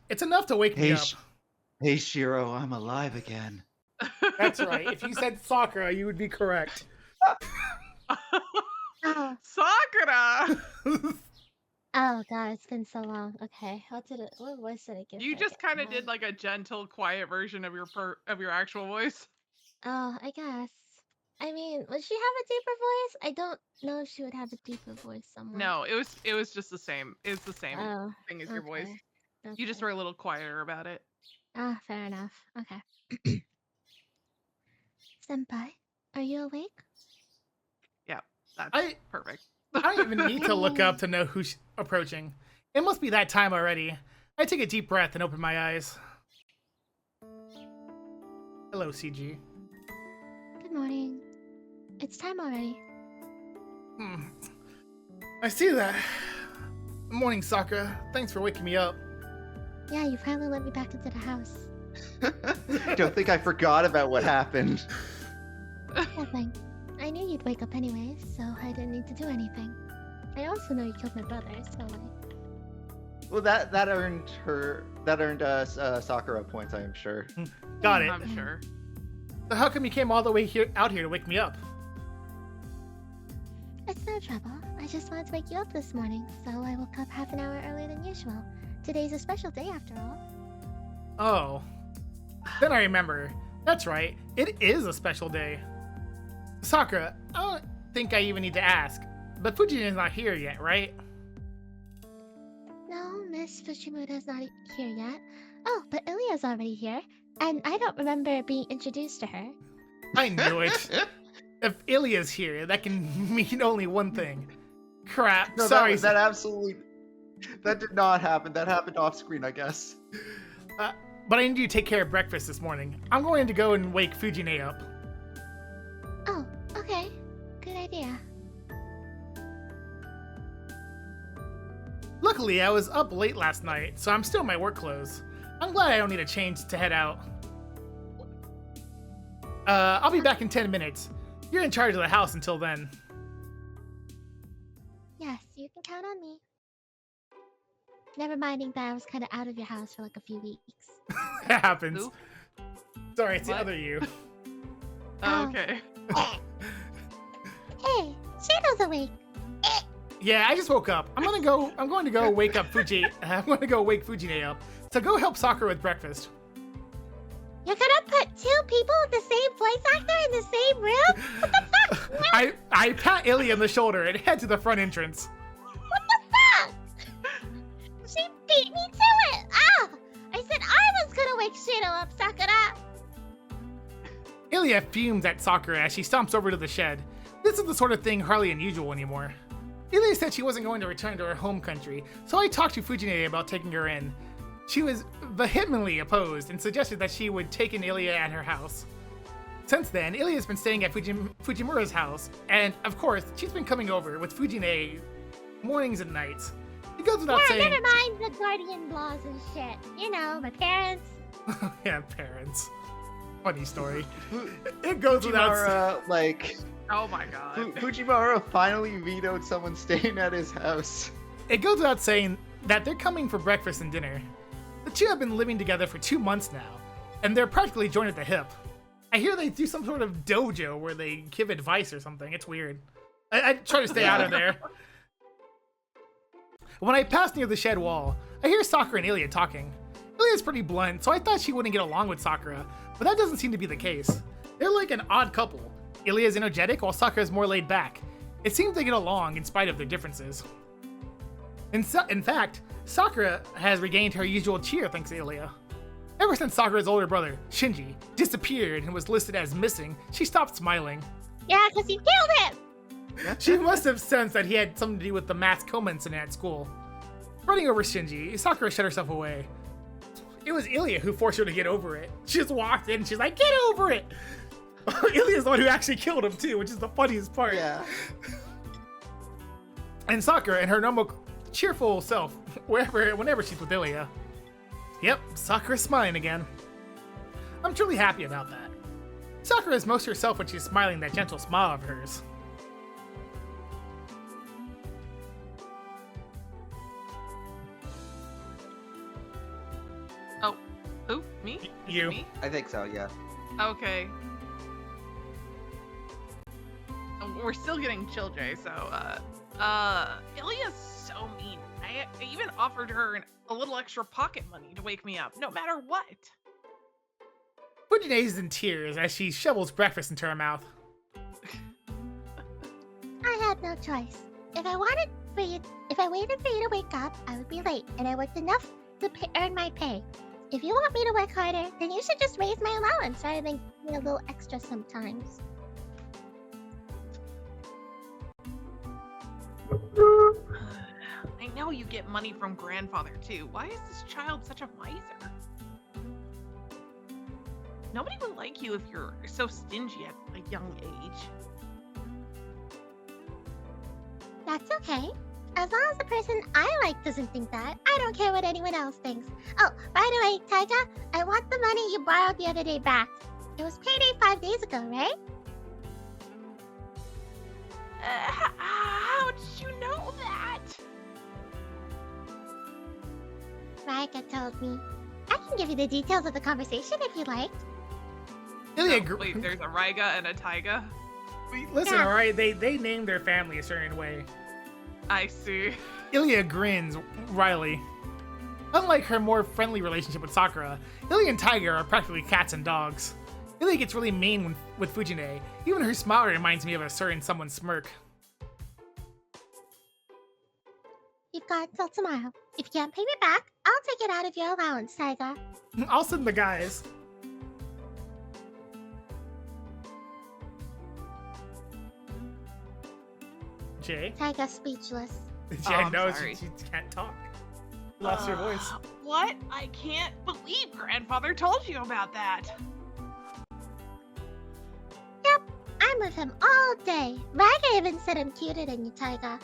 Speaker 1: It's enough to wake me
Speaker 2: Hey,
Speaker 1: up.
Speaker 2: hey, Shiro, I'm alive again.
Speaker 1: That's right. If you said Sakura, you would be correct.
Speaker 8: Oh,
Speaker 3: Sakura!
Speaker 8: oh god, it's been so long. Okay, what voice did I give?
Speaker 3: You
Speaker 8: her
Speaker 3: just
Speaker 8: again?
Speaker 3: kind of did like a gentle, quiet version of your actual voice.
Speaker 8: Oh, I guess. I mean, would she have a deeper voice? I don't know if she would have a deeper voice somewhere.
Speaker 3: No, it was just the same. It's the same
Speaker 8: Oh,
Speaker 3: thing as your voice.
Speaker 8: okay.
Speaker 3: You just were a little quieter about it.
Speaker 8: Ah, fair enough. Okay. Senpai, are you awake?
Speaker 3: Yeah, that's
Speaker 1: I
Speaker 3: perfect.
Speaker 1: don't even need to look up to know who's approaching. It must be that time already. I take a deep breath and open my eyes. Hello, CG.
Speaker 8: Good morning. It's time already.
Speaker 1: I see that. Morning, Sakura. Thanks for waking me up.
Speaker 8: Yeah, you finally let me back into the house.
Speaker 7: Don't think I forgot about what happened.
Speaker 8: Nothing. I knew you'd wake up anyways, so I didn't need to do anything. I also know you killed my brother, so like...
Speaker 7: Well, that earned us Sakura points, I am sure.
Speaker 1: Got it.
Speaker 3: I'm sure.
Speaker 1: So how come you came all the way out here to wake me up?
Speaker 8: It's no trouble. I just wanted to wake you up this morning, so I woke up half an hour earlier than usual. Today's a special day after all.
Speaker 1: Oh. Then I remember. That's right. It is a special day. Sakura, I don't think I even need to ask, but Fujin is not here yet, right?
Speaker 8: No, Miss Fujimura's not here yet. Oh, but Ilya's already here, and I don't remember being introduced to her.
Speaker 1: I knew it. If Ilya's here, that can mean only one thing. Crap.
Speaker 7: No,
Speaker 1: Sorry.
Speaker 7: that absolutely. That did not happen. That happened off screen, I guess.
Speaker 1: But I need you to take care of breakfast this morning. I'm going to go and wake Fujine up.
Speaker 8: Oh, okay. Good idea.
Speaker 1: Luckily, I was up late last night, so I'm still in my work clothes. I'm glad I don't need a change to head out. I'll be back in 10 minutes. You're in charge of the house until then.
Speaker 8: Yes, you can count on me. Never minding that I was kind of out of your house for like a few weeks.
Speaker 1: That happens.
Speaker 3: Who?
Speaker 1: Sorry, it's
Speaker 3: What?
Speaker 1: the other you.
Speaker 3: Oh, okay.
Speaker 8: Hey, Shadow's awake.
Speaker 1: Yeah, I just woke up. I'm going to go wake up Fuji. I'm going to go wake Fujine up. So go help Sakura with breakfast.
Speaker 8: You're gonna put two people in the same voice actor in the same room? What the fuck?
Speaker 1: I pat Ilya on the shoulder and head to the front entrance.
Speaker 8: What the fuck? She beat me to it. Ah! I said I was gonna wake Shadow up, Sakura.
Speaker 1: Ilya fumes at Sakura as she stomps over to the shed. This is the sort of thing hardly unusual anymore. Ilya said she wasn't going to return to her home country, so I talked to Fujine about taking her in. She was vehemently opposed and suggested that she would take in Ilya at her house. Since then, Ilya's been staying at Fujimura's house, and of course, she's been coming over with Fujine mornings and nights. It goes without saying.
Speaker 8: Never mind the guardian laws and shit. You know, my parents.
Speaker 1: Yeah, parents. Funny story. It goes without saying.
Speaker 7: Fujiwara, like.
Speaker 3: Oh my god.
Speaker 7: Fujiwara finally vetoed someone staying at his house.
Speaker 1: It goes without saying that they're coming for breakfast and dinner. The two have been living together for 2 months now, and they're practically joined at the hip. I hear they do some sort of dojo where they give advice or something. It's weird. I try to stay out of there. When I pass near the shed wall, I hear Sakura and Ilya talking. Ilya's pretty blunt, so I thought she wouldn't get along with Sakura, but that doesn't seem to be the case. They're like an odd couple. Ilya's energetic while Sakura's more laid back. It seems they get along in spite of their differences. In fact, Sakura has regained her usual cheer thanks to Ilya. Ever since Sakura's older brother, Shinji, disappeared and was listed as missing, she stopped smiling.
Speaker 8: Yeah, because you killed him.
Speaker 1: She must have sensed that he had something to do with the mass coma incident at school. Running over Shinji, Sakura shut herself away. It was Ilya who forced her to get over it. She just walked in and she's like, get over it! Ilya's the one who actually killed him too, which is the funniest part.
Speaker 7: Yeah.
Speaker 1: And Sakura and her normal cheerful self, whenever she's with Ilya. Yep, Sakura's smiling again. I'm truly happy about that. Sakura is most herself when she's smiling that gentle smile of hers.
Speaker 3: Oh, who? Me? Is it
Speaker 1: You.
Speaker 3: Me?
Speaker 7: I think so, yeah.
Speaker 3: Okay. We're still getting chill, Jay, so, Ilya's so mean. I even offered her a little extra pocket money to wake me up, no matter what.
Speaker 1: Fujine is in tears as she shovels breakfast into her mouth.
Speaker 8: I had no choice. If I waited for you to wake up, I would be late, and I worked enough to earn my pay. If you want me to work harder, then you should just raise my allowance rather than give me a little extra sometimes.
Speaker 3: I know you get money from grandfather too. Why is this child such a miser? Nobody would like you if you're so stingy at a young age.
Speaker 8: That's okay. As long as the person I like doesn't think that, I don't care what anyone else thinks. Oh, by the way, Taiga, I want the money you borrowed the other day back. It was payday 5 days ago, right?
Speaker 3: How did you know that?
Speaker 8: Rika told me. I can give you the details of the conversation if you like.
Speaker 1: Ilya,
Speaker 3: No, wait, there's a Raiga and a Taiga.
Speaker 1: listen,
Speaker 8: Yeah.
Speaker 1: all right, they named their family a certain way.
Speaker 3: I see.
Speaker 1: Ilya grins wryly. Unlike her more friendly relationship with Sakura, Ilya and Tiger are practically cats and dogs. Ilya gets really mean with Fujine. Even her smile reminds me of a certain someone's smirk.
Speaker 8: You've got until tomorrow. If you can't pay me back, I'll take it out of your allowance, Tiger.
Speaker 1: I'll send the guys. Jay?
Speaker 8: Tiger speechless.
Speaker 1: Jay
Speaker 3: I'm
Speaker 1: knows
Speaker 3: sorry.
Speaker 1: she can't talk. You lost your voice.
Speaker 3: What? I can't believe grandfather told you about that.
Speaker 8: Yep, I'm with him all day. Raiga even said I'm cuter than you, Tiger.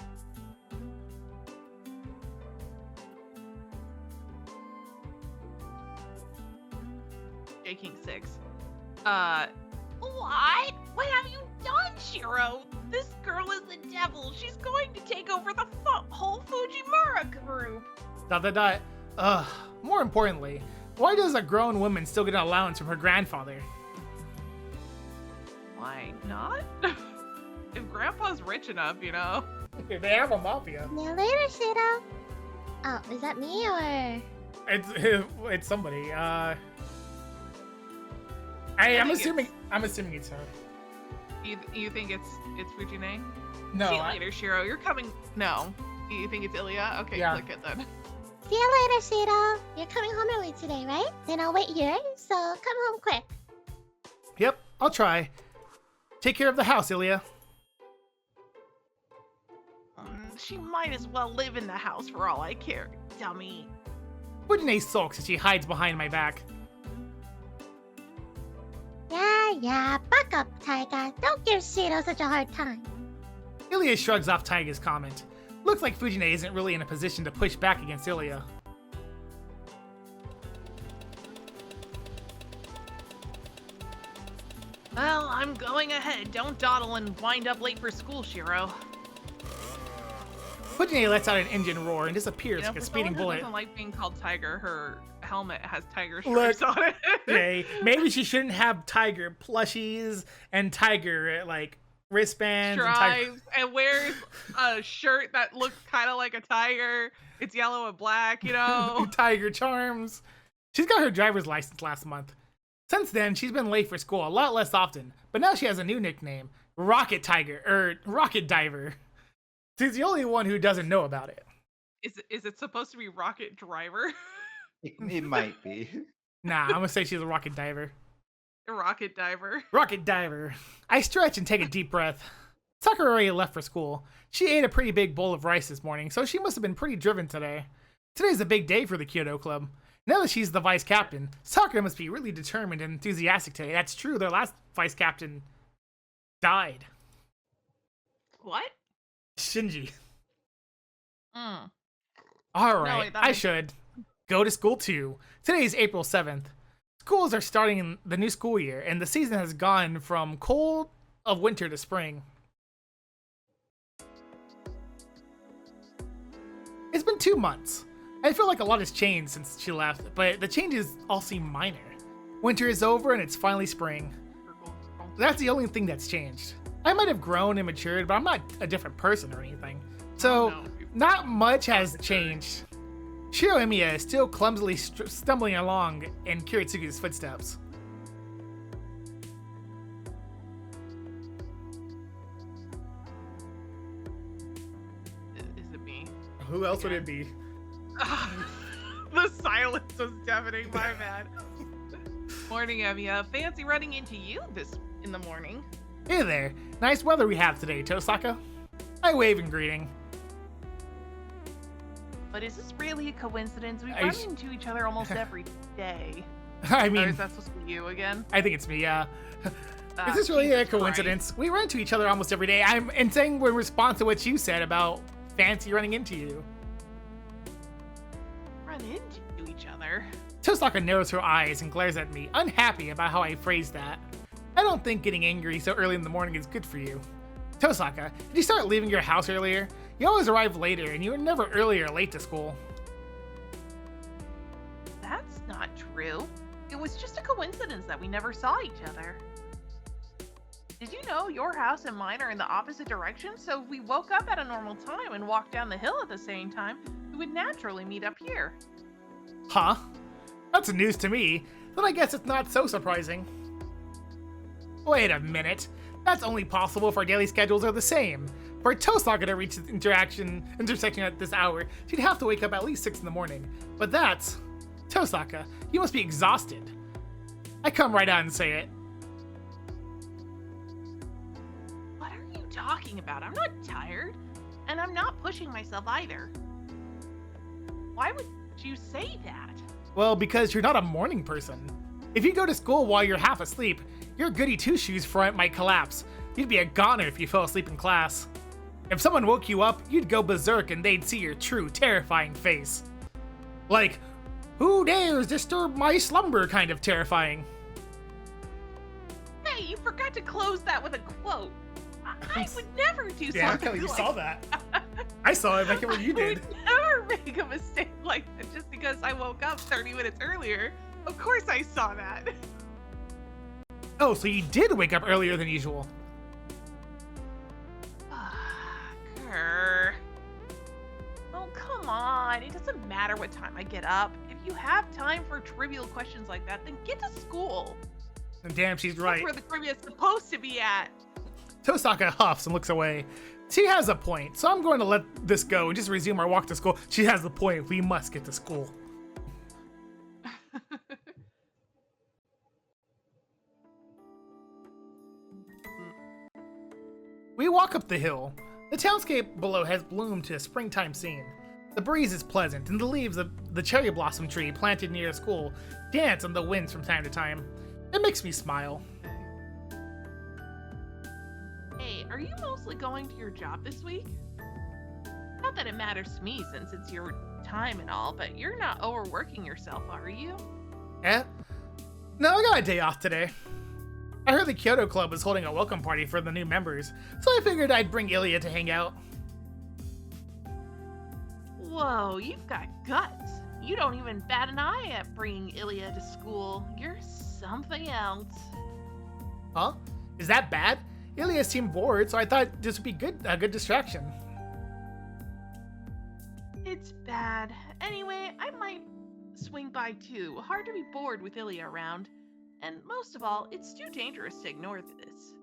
Speaker 3: JayKing6. What? What have you done, Shiro? This girl is the devil. She's going to take over the whole Fujimura group. ...
Speaker 1: More importantly, why does a grown woman still get an allowance from her grandfather?
Speaker 3: Why not? If Grandpa's rich enough, you know.
Speaker 1: They have a mafia.
Speaker 8: See you later, Shiro. Oh, is that me or...
Speaker 1: It's somebody. I'm
Speaker 3: think
Speaker 1: assuming it's her.
Speaker 3: You think it's Fujine?
Speaker 1: No.
Speaker 3: See you later, Shiro. You're coming. No. You think it's Ilya? Okay,
Speaker 1: Yeah.
Speaker 3: click it then.
Speaker 8: See you later, Shiro. You're coming home early today, right? Then I'll wait here, so come home quick.
Speaker 1: Yep, I'll try. Take care of the house, Ilya.
Speaker 3: She might as well live in the house for all I care, dummy.
Speaker 1: Fujine sulks as she hides behind my back.
Speaker 8: Yeah, buck up, Tiger. Don't give Shiro such a hard time.
Speaker 1: Ilya shrugs off Taiga's comment. Looks like Fujine isn't really in a position to push back against Ilya.
Speaker 3: Well, I'm going ahead. Don't dawdle and wind up late for school, Shiro.
Speaker 1: Fujine lets out an engine roar and disappears
Speaker 3: You know,
Speaker 1: like a
Speaker 3: for
Speaker 1: speeding
Speaker 3: someone who
Speaker 1: bullet.
Speaker 3: doesn't like being called Tiger, her helmet has tiger
Speaker 1: Look,
Speaker 3: stripes on it.
Speaker 1: Okay, maybe she shouldn't have tiger plushies and tiger like wristbands and tiger.
Speaker 3: Stripes and wears a shirt that looks kind of like a tiger. It's yellow and black, you know.
Speaker 1: Tiger charms. She's got her driver's license last month. Since then, she's been late for school a lot less often, but now she has a new nickname, Rocket Tiger, or Rocket Diver. She's the only one who doesn't know about it.
Speaker 3: Is it supposed to be Rocket Driver?
Speaker 2: It might be.
Speaker 1: Nah, I'm gonna say she's a Rocket Diver.
Speaker 3: Rocket Diver.
Speaker 1: Rocket Diver. I stretch and take a deep breath. Sakura already left for school. She ate a pretty big bowl of rice this morning, so she must have been pretty driven today. Today's a big day for the Kyoto Club. Now that she's the vice captain, Sakura must be really determined and enthusiastic today. That's true, their last vice captain died.
Speaker 3: What?
Speaker 1: Shinji.
Speaker 3: Mm.
Speaker 1: Alright,
Speaker 3: No, wait, that
Speaker 1: I
Speaker 3: makes-
Speaker 1: should go to school too. Today is April 7th. Schools are starting in the new school year, and the season has gone from cold of winter to spring. It's been 2 months. I feel like a lot has changed since she left, but the changes all seem minor. Winter is over and it's finally spring. That's the only thing that's changed. I might have grown and matured, but I'm not a different person or anything. So,
Speaker 3: no.
Speaker 1: not much has changed. Shiro Emiya is still clumsily stumbling along in Kiritsugu's footsteps.
Speaker 3: Is it me?
Speaker 1: Who else would it be?
Speaker 3: The silence was deafening, my bad. Morning, Emiya. Fancy running into you in the morning.
Speaker 1: Hey there, nice weather we have today, Tosaka. I wave in greeting.
Speaker 3: But is this really a coincidence? We
Speaker 1: I
Speaker 3: run
Speaker 1: s-
Speaker 3: into each other almost every day.
Speaker 1: I
Speaker 3: Or
Speaker 1: mean,
Speaker 3: is that supposed to be you again?
Speaker 1: I think it's me, yeah. Is this really
Speaker 3: Jesus
Speaker 1: a coincidence? We run into each other almost every day. I'm saying in response to what you said about Fancy running into you.
Speaker 3: Christ. Run into each other.
Speaker 1: Tosaka narrows her eyes and glares at me, unhappy about how I phrased that. I don't think getting angry so early in the morning is good for you. Tosaka, did you start leaving your house earlier? You always arrive later, and you were never early or late to school.
Speaker 3: That's not true. It was just a coincidence that we never saw each other. Did you know your house and mine are in the opposite direction? So if we woke up at a normal time and walked down the hill at the same time, we would naturally meet up here.
Speaker 1: Huh? That's news to me. Then I guess it's not so surprising. Wait a minute. That's only possible if our daily schedules are the same. For Tosaka to reach the intersection at this hour, she'd have to wake up at least 6 in the morning. But that's... Tosaka, you must be exhausted. I come right out and say it.
Speaker 3: What are you talking about? I'm not tired. And I'm not pushing myself either. Why would you say that?
Speaker 1: Well, because you're not a morning person. If you go to school while you're half asleep, your goody two-shoes front might collapse. You'd be a goner if you fell asleep in class. If someone woke you up, you'd go berserk and they'd see your true, terrifying face. Like, who dares disturb my slumber kind of terrifying.
Speaker 3: Hey, you forgot to close that with a quote. I would never do
Speaker 1: Yeah,
Speaker 3: something
Speaker 1: Kelly, you
Speaker 3: like
Speaker 1: saw that. I saw it, like what you
Speaker 3: I
Speaker 1: did.
Speaker 3: would never make a mistake like that just because I woke up 30 minutes earlier. Of course I saw that.
Speaker 1: Oh, so you did wake up earlier than usual.
Speaker 3: Grr. Oh, come on. It doesn't matter what time I get up. If you have time for trivial questions like that, then get to school.
Speaker 1: And damn, she's
Speaker 3: That's
Speaker 1: right.
Speaker 3: where the trivia is supposed to be at.
Speaker 1: Tosaka huffs and looks away. She has a point, so I'm going to let this go and just resume our walk to school. She has a point. We must get to school. We walk up the hill. The townscape below has bloomed to a springtime scene. The breeze is pleasant, and the leaves of the cherry blossom tree planted near the school dance on the winds from time to time. It makes me smile.
Speaker 3: Hey, are you mostly going to your job this week? Not that it matters to me since it's your time and all, but you're not overworking yourself, are you?
Speaker 1: Eh? No, I got a day off today. I heard the Kyoto Club was holding a welcome party for the new members, so I figured I'd bring Ilya to hang out.
Speaker 3: Whoa, you've got guts. You don't even bat an eye at bringing Ilya to school. You're something else.
Speaker 1: Huh? Is that bad? Ilya seemed bored, so I thought this would be a good distraction.
Speaker 3: It's bad. Anyway, I might swing by too. Hard to be bored with Ilya around. And most of all, it's too dangerous to ignore this.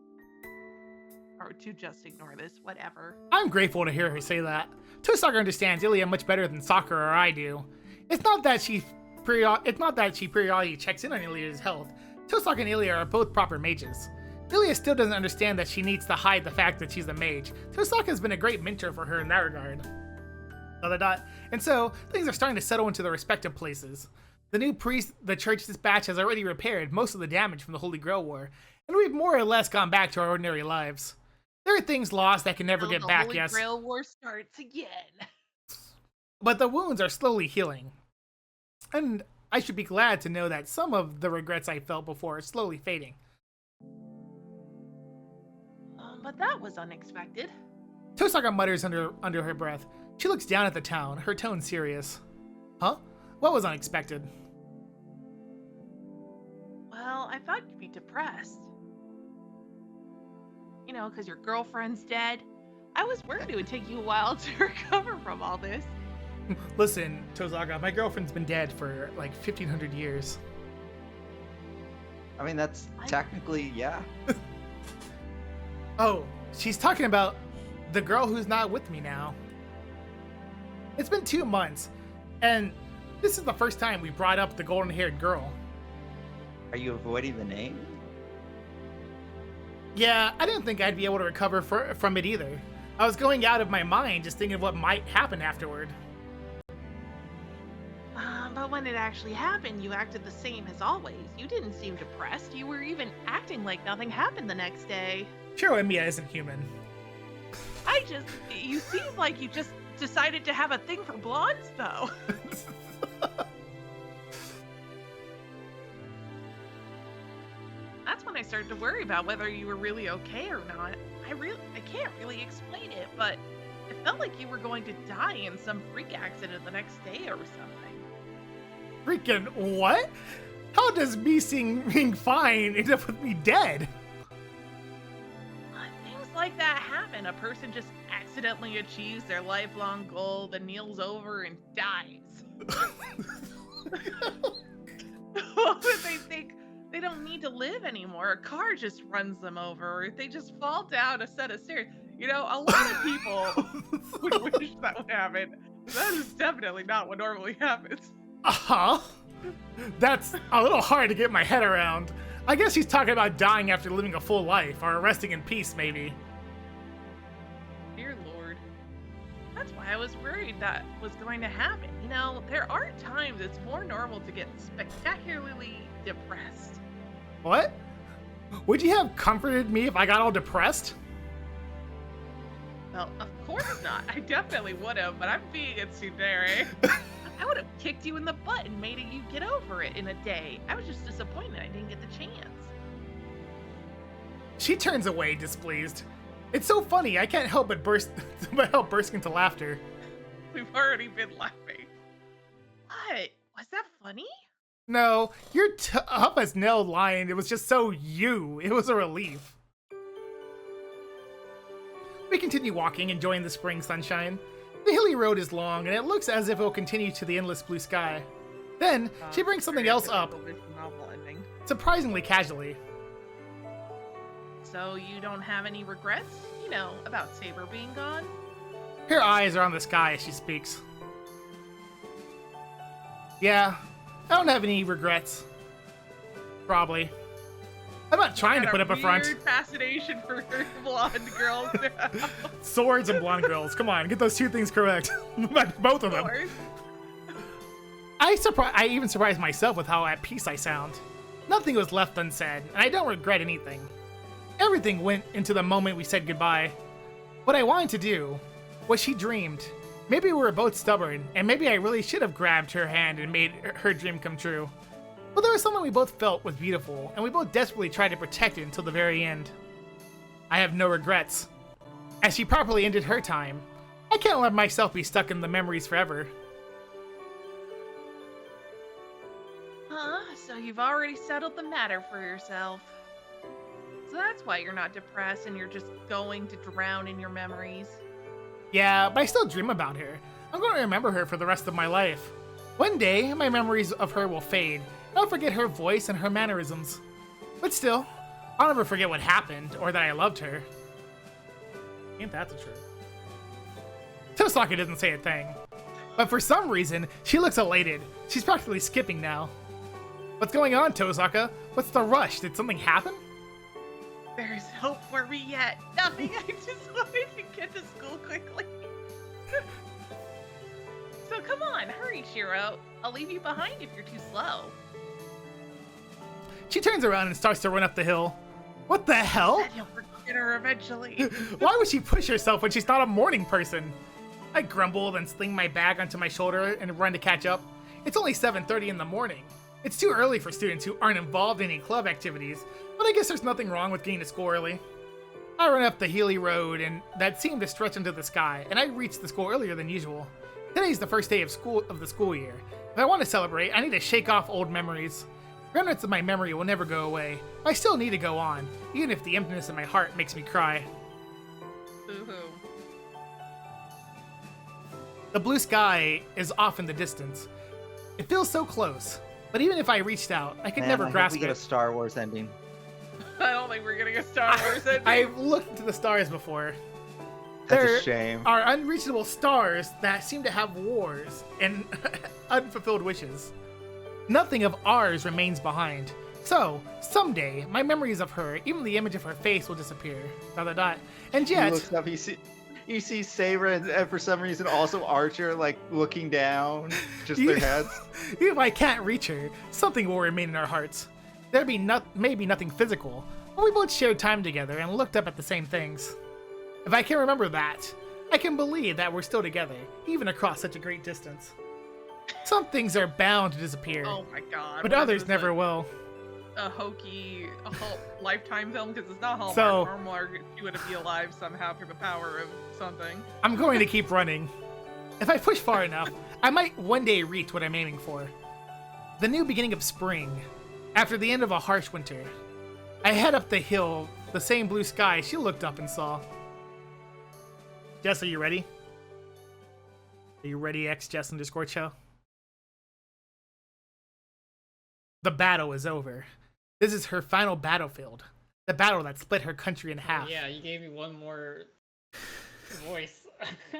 Speaker 3: Or to just ignore this, whatever.
Speaker 1: I'm grateful to hear her say that. Tosaka understands Ilya much better than Sakura or I do. It's not that she periodically checks in on Ilya's health. Tosaka and Ilya are both proper mages. Ilya still doesn't understand that she needs to hide the fact that she's a mage. Tosaka has been a great mentor for her in that regard. And so, things are starting to settle into their respective places. The new priest the church dispatch has already repaired most of the damage from the Holy Grail War, and we've more or less gone back to our ordinary lives. There are things lost that can never get back,
Speaker 3: the
Speaker 1: yes.
Speaker 3: Holy Grail War starts again.
Speaker 1: But the wounds are slowly healing. And I should be glad to know that some of the regrets I felt before are slowly fading.
Speaker 3: But that was unexpected.
Speaker 1: Tosaka mutters under her breath. She looks down at the town, her tone serious. Huh? What was unexpected?
Speaker 3: Well, I thought you'd be depressed. You know, because your girlfriend's dead. I was worried it would take you a while to recover from all this.
Speaker 1: Listen, Tosaka, my girlfriend's been dead for like 1,500 years.
Speaker 2: I mean, that's technically, yeah.
Speaker 1: Oh, she's talking about the girl who's not with me now. It's been 2 months, and this is the first time we brought up the golden-haired girl.
Speaker 2: Are you avoiding the name?
Speaker 1: Yeah, I didn't think I'd be able to recover from it either. I was going out of my mind just thinking of what might happen afterward.
Speaker 3: But when it actually happened, you acted the same as always. You didn't seem depressed. You were even acting like nothing happened the next day.
Speaker 1: Kirieai isn't human.
Speaker 3: You seem like you just decided to have a thing for blondes, though. That's when I started to worry about whether you were really okay or not. I can't really explain it, but it felt like you were going to die in some freak accident the next day or something.
Speaker 1: Freaking what? How does me being fine end up with me dead?
Speaker 3: Things like that happen. A person just accidentally achieves their lifelong goal, then kneels over and dies. They think they don't need to live anymore. A car just runs them over, or they just fall down a set of stairs. You know, a lot of people would wish that would happen. That is definitely not what normally happens.
Speaker 1: Uh-huh. That's a little hard to get my head around. I guess he's talking about dying after living a full life, or resting in peace, maybe.
Speaker 3: Dear Lord. That's why I was worried that was going to happen. You know, there are times it's more normal to get spectacularly depressed.
Speaker 1: What? Would you have comforted me if I got all depressed?
Speaker 3: Well, of course not. I definitely would have, but I'm being a tsundere. I would have kicked you in the butt and made you get over it in a day. I was just disappointed I didn't get the chance.
Speaker 1: She turns away, displeased. It's so funny, I can't help but burst into laughter.
Speaker 3: We've already been laughing. What? Was that funny?
Speaker 1: No, your tough as nailed line, it was just so you. It was a relief. We continue walking, enjoying the spring sunshine. The hilly road is long, and it looks as if it will continue to the endless blue sky. Then, she brings something else up,
Speaker 3: Novel ending.
Speaker 1: surprisingly casually.
Speaker 3: So you don't have any regrets? You know, about Saber being gone?
Speaker 1: Her eyes are on the sky as she speaks. Yeah, I don't have any regrets. Probably. I'm not trying to put up a front.
Speaker 3: Weird fascination for blonde girls now.
Speaker 1: Swords and blonde girls. Come on, get those two things correct. Both of them.
Speaker 3: Swords.
Speaker 1: I even surprised myself with how at peace I sound. Nothing was left unsaid, and I don't regret anything. Everything went into the moment we said goodbye. What I wanted to do, what she dreamed. Maybe we were both stubborn, and maybe I really should have grabbed her hand and made her dream come true. But there was something we both felt was beautiful, and we both desperately tried to protect it until the very end. I have no regrets. As she properly ended her time, I can't let myself be stuck in the memories forever.
Speaker 3: So you've already settled the matter for yourself. So that's why you're not depressed and you're just going to drown in your memories.
Speaker 1: Yeah, but I still dream about her. I'm going to remember her for the rest of my life. One day, my memories of her will fade, and I'll forget her voice and her mannerisms. But still, I'll never forget what happened, or that I loved her. Ain't that the truth? Tosaka doesn't say a thing. But for some reason, she looks elated. She's practically skipping now. What's going on, Tosaka? What's the rush? Did something happen?
Speaker 3: There's hope for me yet. Nothing. I just wanted to get to school quickly. So come on, hurry, Shiro. I'll leave you behind if you're too slow.
Speaker 1: She turns around and starts to run up the hill. What the hell?
Speaker 3: Then you'll forget her eventually.
Speaker 1: Why would she push herself when she's not a morning person? I grumble, then sling my bag onto my shoulder and run to catch up. It's only 7:30 in the morning. It's too early for students who aren't involved in any club activities, but I guess there's nothing wrong with getting to school early. I run up the hilly road and that seemed to stretch into the sky, and I reached the school earlier than usual. Today's the first day of the school year. If I want to celebrate, I need to shake off old memories. Remnants of my memory will never go away. I still need to go on, even if the emptiness in my heart makes me cry.
Speaker 3: Boo-hoo.
Speaker 1: The blue sky is off in the distance. It feels so close, but even if I reached out, I could never grasp
Speaker 2: we get a
Speaker 1: it.
Speaker 2: Star Wars ending.
Speaker 3: I don't think we're getting a Star Wars ending.
Speaker 1: I've looked into the stars before.
Speaker 2: That's
Speaker 1: There
Speaker 2: a shame.
Speaker 1: are unreachable stars that seem to have wars and unfulfilled wishes. Nothing of ours remains behind. So, someday, my memories of her, even the image of her face, will disappear. ... And
Speaker 7: He
Speaker 1: yet,
Speaker 7: looks up, you see Saber and for some reason also Archer like looking down, just their heads.
Speaker 1: even if I can't reach her, something will remain in our hearts. There'd be maybe nothing physical, but we both shared time together and looked up at the same things. If I can remember that, I can believe that we're still together, even across such a great distance. Some things are bound to disappear,
Speaker 3: Oh my god.
Speaker 1: but
Speaker 3: what is
Speaker 1: others
Speaker 3: this,
Speaker 1: never
Speaker 3: like,
Speaker 1: will.
Speaker 3: a Lifetime film? Because it's not Hallmark.
Speaker 1: So-
Speaker 3: Hallmark, you would be alive somehow through the power of something.
Speaker 1: I'm going to keep running. If I push far enough, I might one day reach what I'm aiming for. The new beginning of spring. After the end of a harsh winter, I head up the hill, the same blue sky she looked up and saw. Jess, are you ready? Are you ready, X_Jess_show? The battle is over. This is her final battlefield. The battle that split her country in half.
Speaker 5: Yeah, you gave me one more voice.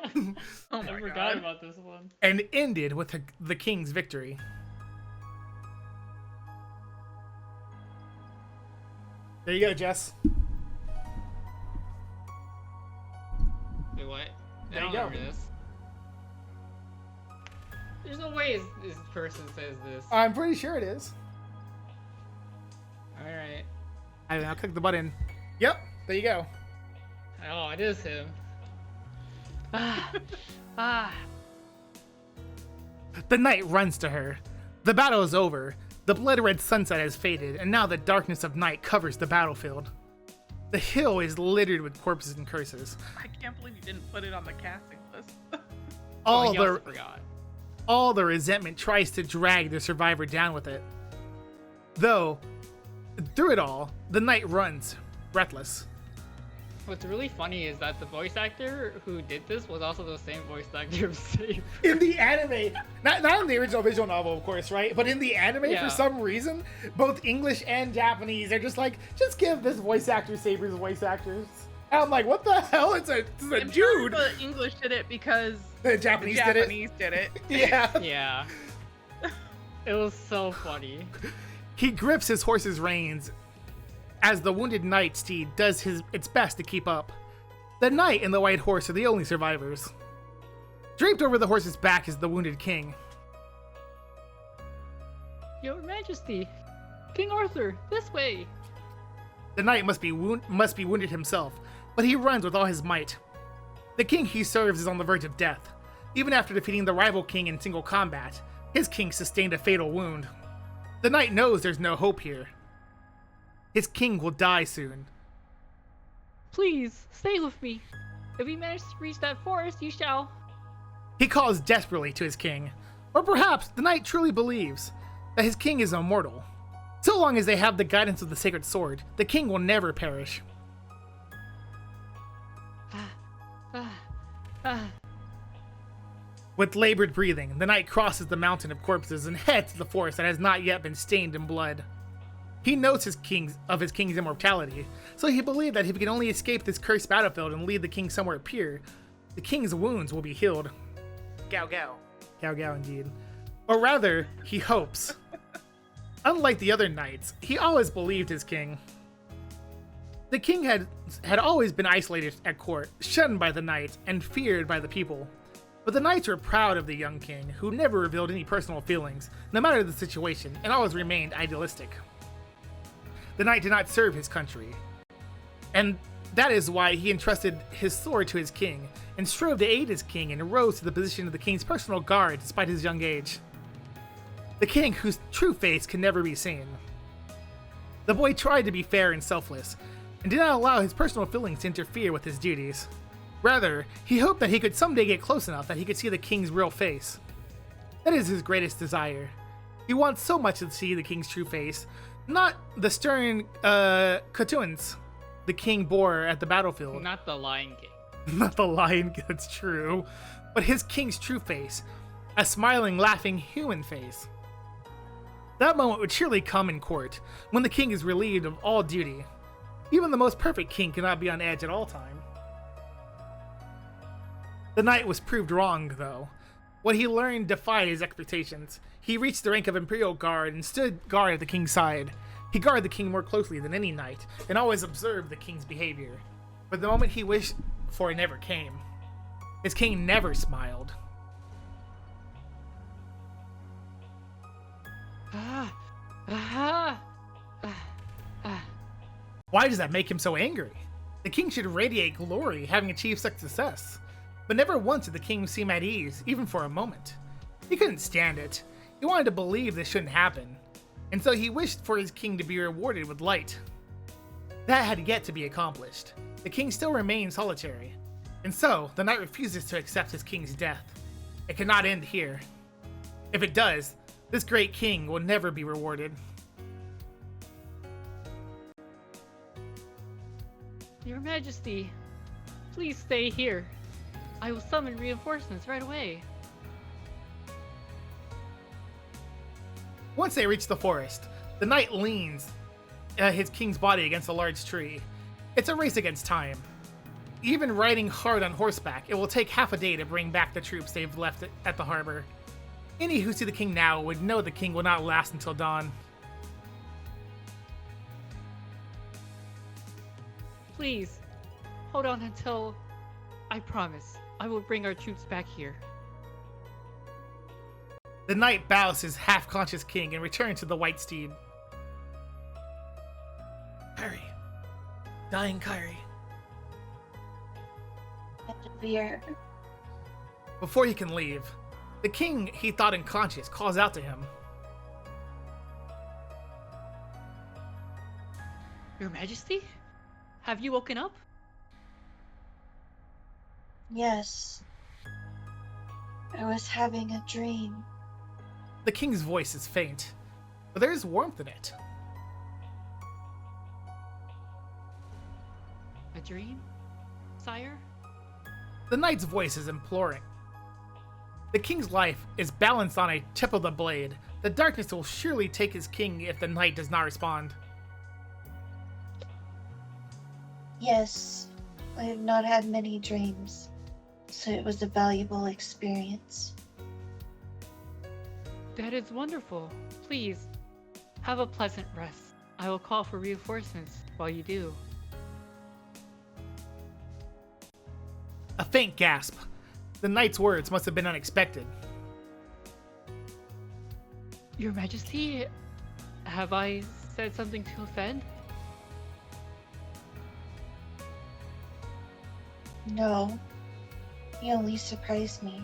Speaker 3: Oh
Speaker 5: I
Speaker 3: my
Speaker 5: forgot
Speaker 3: God.
Speaker 5: about this one.
Speaker 1: And ended with the king's victory. There you go, Jess.
Speaker 5: Wait, what?
Speaker 1: There
Speaker 5: I
Speaker 1: you
Speaker 5: don't
Speaker 1: go.
Speaker 5: remember this. There's no way this person says this.
Speaker 1: I'm pretty sure it is.
Speaker 5: Alright.
Speaker 1: I'll click the button. Yep, there you go.
Speaker 5: Oh, it is him.
Speaker 1: The knight runs to her. The battle is over. The blood-red sunset has faded, and now the darkness of night covers the battlefield. The hill is littered with corpses and curses.
Speaker 3: I can't believe you didn't put it on the casting list.
Speaker 1: All
Speaker 5: he also
Speaker 1: the
Speaker 5: forgot.
Speaker 1: all the resentment tries to drag the survivor down with it. Though, through it all, the knight runs, breathless.
Speaker 5: What's really funny is that the voice actor who did this was also the same voice actor of Saber.
Speaker 1: In the anime, not in the original visual novel, of course, right? But in the anime,
Speaker 5: Yeah.
Speaker 1: for some reason, both English and Japanese are just like, just give this voice actor Saber's voice actors. And I'm like, what the hell? It's a
Speaker 3: I'm sure
Speaker 1: dude.
Speaker 3: the English did it because
Speaker 1: The Japanese,
Speaker 3: the Japanese did it.
Speaker 1: Yeah.
Speaker 5: Yeah. It was so funny.
Speaker 1: He grips his horse's reins as the wounded knight steed does its best to keep up. The knight and the white horse are the only survivors. Draped over the horse's back is the wounded king.
Speaker 5: Your Majesty, King Arthur, this way.
Speaker 1: The knight must be wounded himself, but he runs with all his might. The king he serves is on the verge of death. Even after defeating the rival king in single combat, his king sustained a fatal wound. The knight knows there's no hope here. His king will die soon.
Speaker 5: Please, stay with me. If we manage to reach that forest, you shall.
Speaker 1: He calls desperately to his king, or perhaps the knight truly believes that his king is immortal. So long as they have the guidance of the sacred sword, the king will never perish. With labored breathing, the knight crosses the mountain of corpses and heads to the forest that has not yet been stained in blood. He knows his king's immortality, so he believed that if he can only escape this cursed battlefield and lead the king somewhere pure, the king's wounds will be healed. Gao gao. Gao gao indeed. Or rather, he hopes. Unlike the other knights, he always believed his king. The king had always been isolated at court, shunned by the knight, and feared by the people. But the knights were proud of the young king, who never revealed any personal feelings, no matter the situation, and always remained idealistic. The knight did not serve his country, and that is why he entrusted his sword to his king, and strove to aid his king, and rose to the position of the king's personal guard despite his young age. The king whose true face could never be seen. The boy tried to be fair and selfless, and did not allow his personal feelings to interfere with his duties. Rather, he hoped that he could someday get close enough that he could see the king's real face. That is his greatest desire. He wants so much to see the king's true face, not the stern cartoons the king bore at the battlefield.
Speaker 5: Not the Lion King.
Speaker 1: Not the lion, that's true, but his king's true face, a smiling, laughing human face. That moment would surely come in court, when the king is relieved of all duty. Even the most perfect king cannot be on edge at all time. The knight was proved wrong, though. What he learned defied his expectations. He reached the rank of Imperial Guard and stood guard at the king's side. He guarded the king more closely than any knight, and always observed the king's behavior. But the moment he wished for never came. His king never smiled. Why does that make him so angry? The king should radiate glory, having achieved such success. But never once did the king seem at ease, even for a moment. He couldn't stand it. He wanted to believe this shouldn't happen. And so he wished for his king to be rewarded with light. That had yet to be accomplished. The king still remained solitary. And so, the knight refuses to accept his king's death. It cannot end here. If it does, this great king will never be rewarded.
Speaker 5: Your Majesty, please stay here. I will summon reinforcements right away.
Speaker 1: Once they reach the forest, the knight leans his king's body against a large tree. It's a race against time. Even riding hard on horseback, it will take half a day to bring back the troops they've left at the harbor. Any who see the king now would know the king will not last until dawn.
Speaker 5: Please, hold on until... I promise, I will bring our troops back here.
Speaker 1: The knight bows his half-conscious king and returns to the white steed. Kyrie. Dying Kyrie.
Speaker 4: Veer.
Speaker 1: Before he can leave, the king he thought unconscious calls out to him.
Speaker 5: Your Majesty? Have you woken up?
Speaker 4: Yes. I was having a dream.
Speaker 1: The king's voice is faint, but there is warmth in it.
Speaker 5: A dream? Sire?
Speaker 1: The knight's voice is imploring. The king's life is balanced on a tip of the blade. The darkness will surely take his king if the knight does not respond.
Speaker 4: Yes, I have not had many dreams, so it was a valuable experience.
Speaker 5: That is wonderful. Please, have a pleasant rest. I will call for reinforcements while you do.
Speaker 1: A faint gasp. The knight's words must have been unexpected.
Speaker 5: Your Majesty, have I said something to offend?
Speaker 4: No, you only surprised me.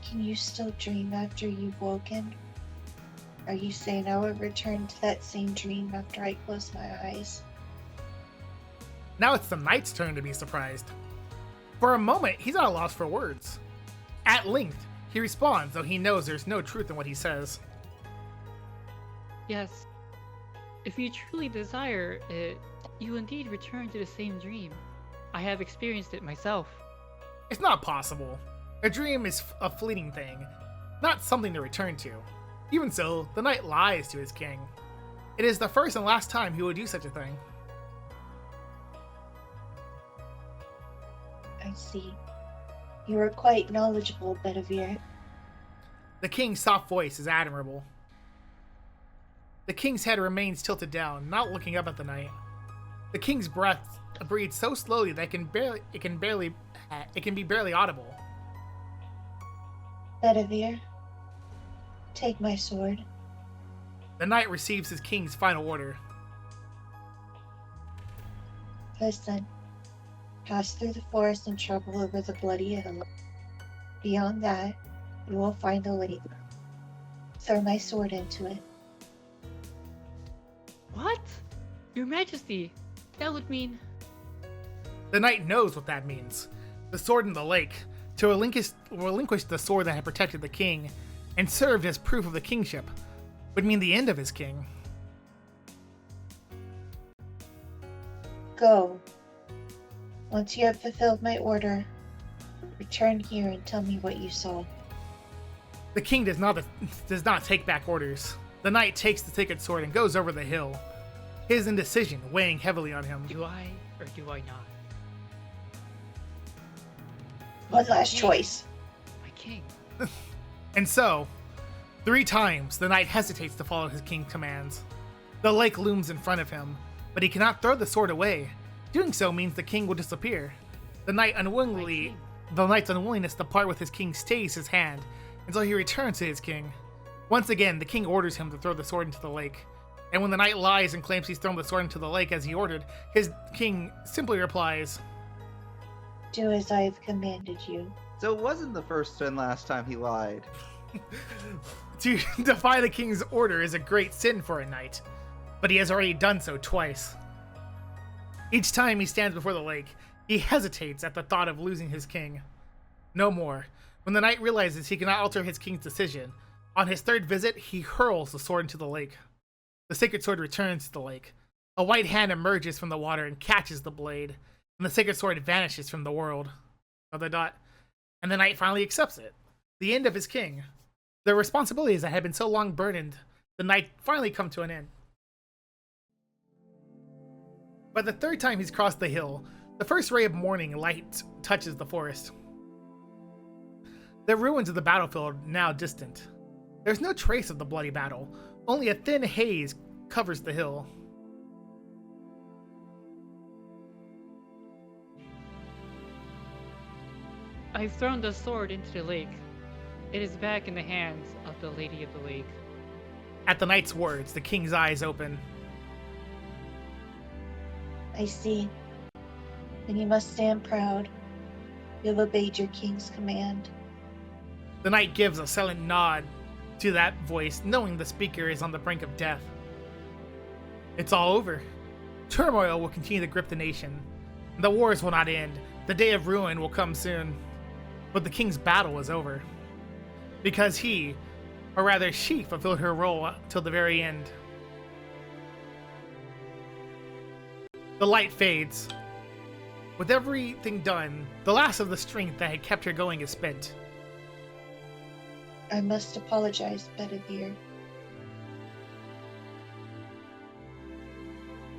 Speaker 4: Can you still dream after you've woken? Are you saying I would return to that same dream after I close my eyes?
Speaker 1: Now it's the knight's turn to be surprised. For a moment, he's at a loss for words. At length, he responds, though he knows there's no truth in what he says.
Speaker 5: Yes. If you truly desire it, you indeed return to the same dream. I have experienced it myself.
Speaker 1: It's not possible. A dream is a fleeting thing, not something to return to. Even so, the knight lies to his king. It is the first and last time he would do such a thing.
Speaker 4: I see. You are quite knowledgeable, Bedivere.
Speaker 1: The king's soft voice is admirable. The king's head remains tilted down, not looking up at the knight. The king's breath breathes so slowly that it can be barely audible.
Speaker 4: Bedivere, take my sword.
Speaker 1: The knight receives his king's final order.
Speaker 4: Listen, pass through the forest and travel over the bloody hill. Beyond that, you will find the lake. Throw my sword into it.
Speaker 5: What? Your Majesty, that would mean...
Speaker 1: The knight knows what that means. The sword in the lake, to relinquish the sword that had protected the king and served as proof of the kingship, would mean the end of his king.
Speaker 4: Go. Once you have fulfilled my order, return here and tell me what you saw.
Speaker 1: The king does not take back orders. The knight takes the sacred sword and goes over the hill, his indecision weighing heavily on him.
Speaker 5: Do I or do I not?
Speaker 4: One last choice.
Speaker 5: My king.
Speaker 1: And so, 3 times the knight hesitates to follow his king's commands. The lake looms in front of him, but he cannot throw the sword away. Doing so means the king will disappear. The knight's unwillingness to part with his king stays his hand until he returns to his king. Once again, the king orders him to throw the sword into the lake. And when the knight lies and claims he's thrown the sword into the lake as he ordered, his king simply replies,
Speaker 4: Do as I have commanded you.
Speaker 2: So it wasn't the first and last time he lied.
Speaker 1: To defy the king's order is a great sin for a knight, but he has already done so twice. Each time he stands before the lake, he hesitates at the thought of losing his king. No more. When the knight realizes he cannot alter his king's decision, on his 3rd visit, he hurls the sword into the lake. The sacred sword returns to the lake. A white hand emerges from the water and catches the blade, and the sacred sword vanishes from the world. And the knight finally accepts it. The end of his king. The responsibilities that had been so long burdened, the night finally come to an end. By the third time he's crossed the hill, the first ray of morning light touches the forest. The ruins of the battlefield now distant. There's no trace of the bloody battle. Only a thin haze covers the hill.
Speaker 5: I've thrown the sword into the lake. It is back in the hands of the Lady of the Lake.
Speaker 1: At the knight's words, the king's eyes open.
Speaker 4: I see. Then you must stand proud. You have obeyed your king's command.
Speaker 1: The knight gives a silent nod to that voice, knowing the speaker is on the brink of death. It's all over. Turmoil will continue to grip the nation. The wars will not end. The day of ruin will come soon. But the king's battle is over. Because he, or rather she, fulfilled her role till the very end. The light fades. With everything done, the last of the strength that had kept her going is spent.
Speaker 4: I must apologize, Bedivere.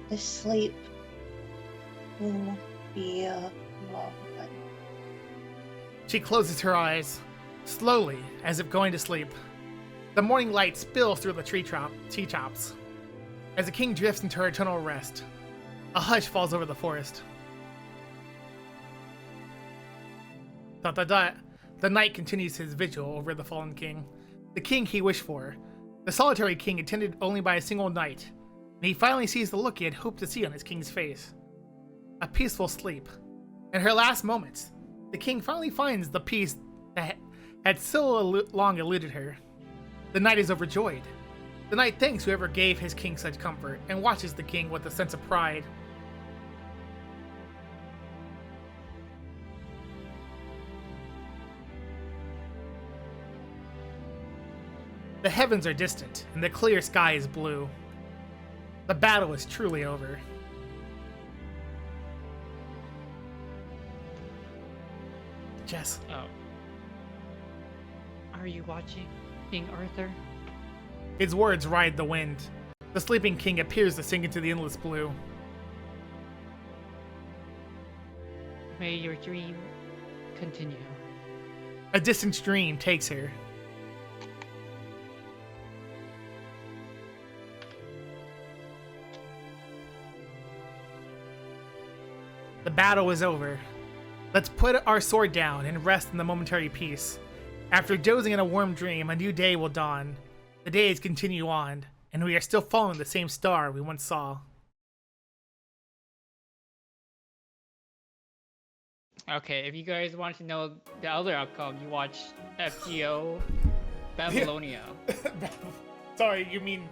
Speaker 4: This sleep will be a long one.
Speaker 1: She closes her eyes, slowly, as if going to sleep. The morning light spills through the tree tops. As the king drifts into her eternal rest, a hush falls over the forest. ... The knight continues his vigil over the fallen king, the king he wished for, the solitary king attended only by a single knight, and he finally sees the look he had hoped to see on his king's face. A peaceful sleep. In her last moments, the king finally finds the peace that had so long eluded her. The knight is overjoyed. The knight thanks whoever gave his king such comfort, and watches the king with a sense of pride. The heavens are distant, and the clear sky is blue. The battle is truly over. Jess.
Speaker 5: Oh. Are you watching, King Arthur?
Speaker 1: His words ride the wind. The sleeping king appears to sink into the endless blue.
Speaker 5: May your dream continue.
Speaker 1: A distant dream takes her. The battle is over. Let's put our sword down and rest in the momentary peace. After dozing in a warm dream, a new day will dawn. The days continue on, and we are still following the same star we once saw.
Speaker 5: Okay, if you guys want to know the other outcome, you watch FGO Babylonia.
Speaker 1: Sorry, you mean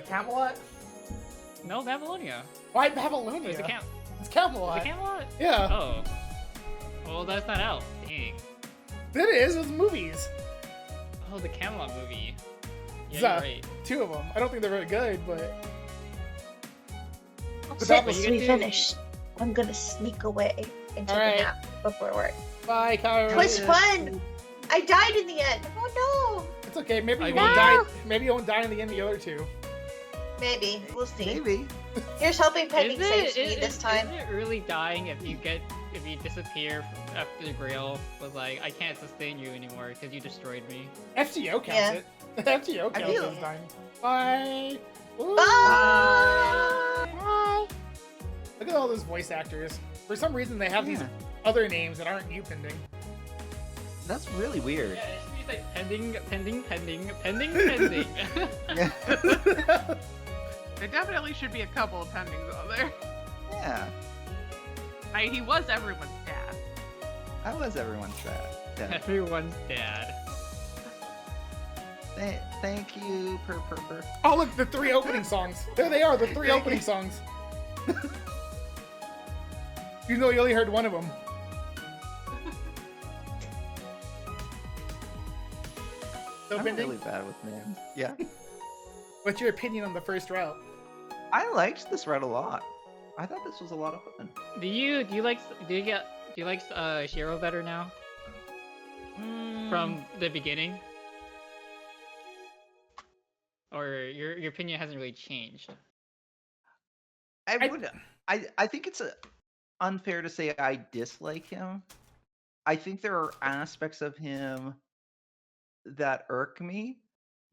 Speaker 1: Camelot?
Speaker 5: No, Babylonia.
Speaker 1: Why Babylonia?
Speaker 5: It's
Speaker 1: It's Camelot.
Speaker 5: Is it Camelot?
Speaker 1: Yeah.
Speaker 5: Oh. Well, that's not out. Dang.
Speaker 1: It is. It's movies.
Speaker 5: Oh, the Camelot movie. Yeah,
Speaker 1: So,
Speaker 5: you're right.
Speaker 1: 2 of them. I don't think they're very good, but...
Speaker 4: Since we finished, I'm gonna sneak away and take
Speaker 1: Alright.
Speaker 4: a nap before work.
Speaker 1: Bye, Kyrie.
Speaker 4: It was fun! I died in the end! Oh
Speaker 1: It's okay. Maybe you
Speaker 5: No!
Speaker 1: won't die. Maybe you won't die in the end of the other 2.
Speaker 4: no! Maybe. We'll see.
Speaker 2: Maybe.
Speaker 4: Here's hoping Pending saves me this time.
Speaker 5: Is it really dying if you disappear after the Grail was like, I can't sustain you anymore because you destroyed me?
Speaker 1: FGO counts
Speaker 4: Yeah.
Speaker 1: it. FGO counts
Speaker 2: feel-
Speaker 1: it as dying. Bye. Woo.
Speaker 4: Bye!
Speaker 8: Bye.
Speaker 1: Look at all those voice actors. For some reason, they have these
Speaker 2: Yeah.
Speaker 1: other names that aren't you pending.
Speaker 2: That's really weird.
Speaker 5: Yeah, it should be like pending.
Speaker 2: Yeah.
Speaker 3: There definitely should be a couple of pendings on there.
Speaker 2: Yeah.
Speaker 3: He was everyone's dad.
Speaker 2: I was everyone's dad. Yeah.
Speaker 5: Everyone's dad.
Speaker 2: Thank you, per.
Speaker 1: Oh, look, the 3 opening songs. There they are, the 3 opening songs. You know, you only heard one of them. So
Speaker 2: I'm
Speaker 1: pending.
Speaker 2: really bad with names. Yeah.
Speaker 1: What's your opinion on the first route?
Speaker 2: I liked this route a lot. I thought this was a lot of fun.
Speaker 5: Do you like Shiro better now from the beginning, or your opinion hasn't really changed?
Speaker 2: I think it's unfair to say I dislike him. I think there are aspects of him that irk me,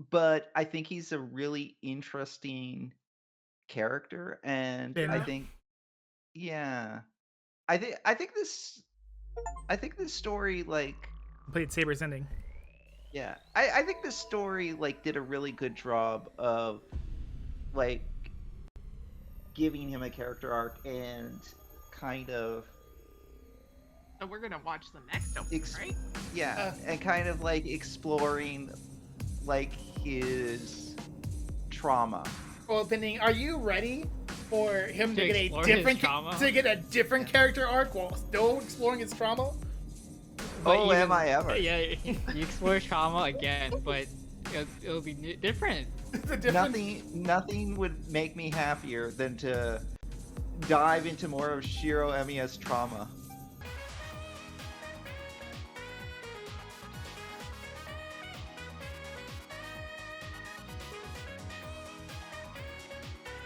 Speaker 2: but I think he's a really interesting character, and I
Speaker 1: Finn?
Speaker 2: think, yeah, I think this story, like,
Speaker 1: Played Saber's ending.
Speaker 2: yeah, I think this story, like, did a really good job of, like, giving him a character arc and kind of,
Speaker 3: So we're gonna watch the next opening, right?
Speaker 2: yeah, and kind of like exploring like his trauma.
Speaker 1: Well, Pending, are you ready for him to get
Speaker 5: explore
Speaker 1: a
Speaker 5: his
Speaker 1: different
Speaker 5: trauma?
Speaker 1: character arc while still exploring his trauma?
Speaker 2: Oh, am I ever?
Speaker 5: Yeah, you explore trauma again, but it'll be different.
Speaker 1: The difference-
Speaker 2: Nothing would make me happier than to dive into more of Shiro Emiya's trauma.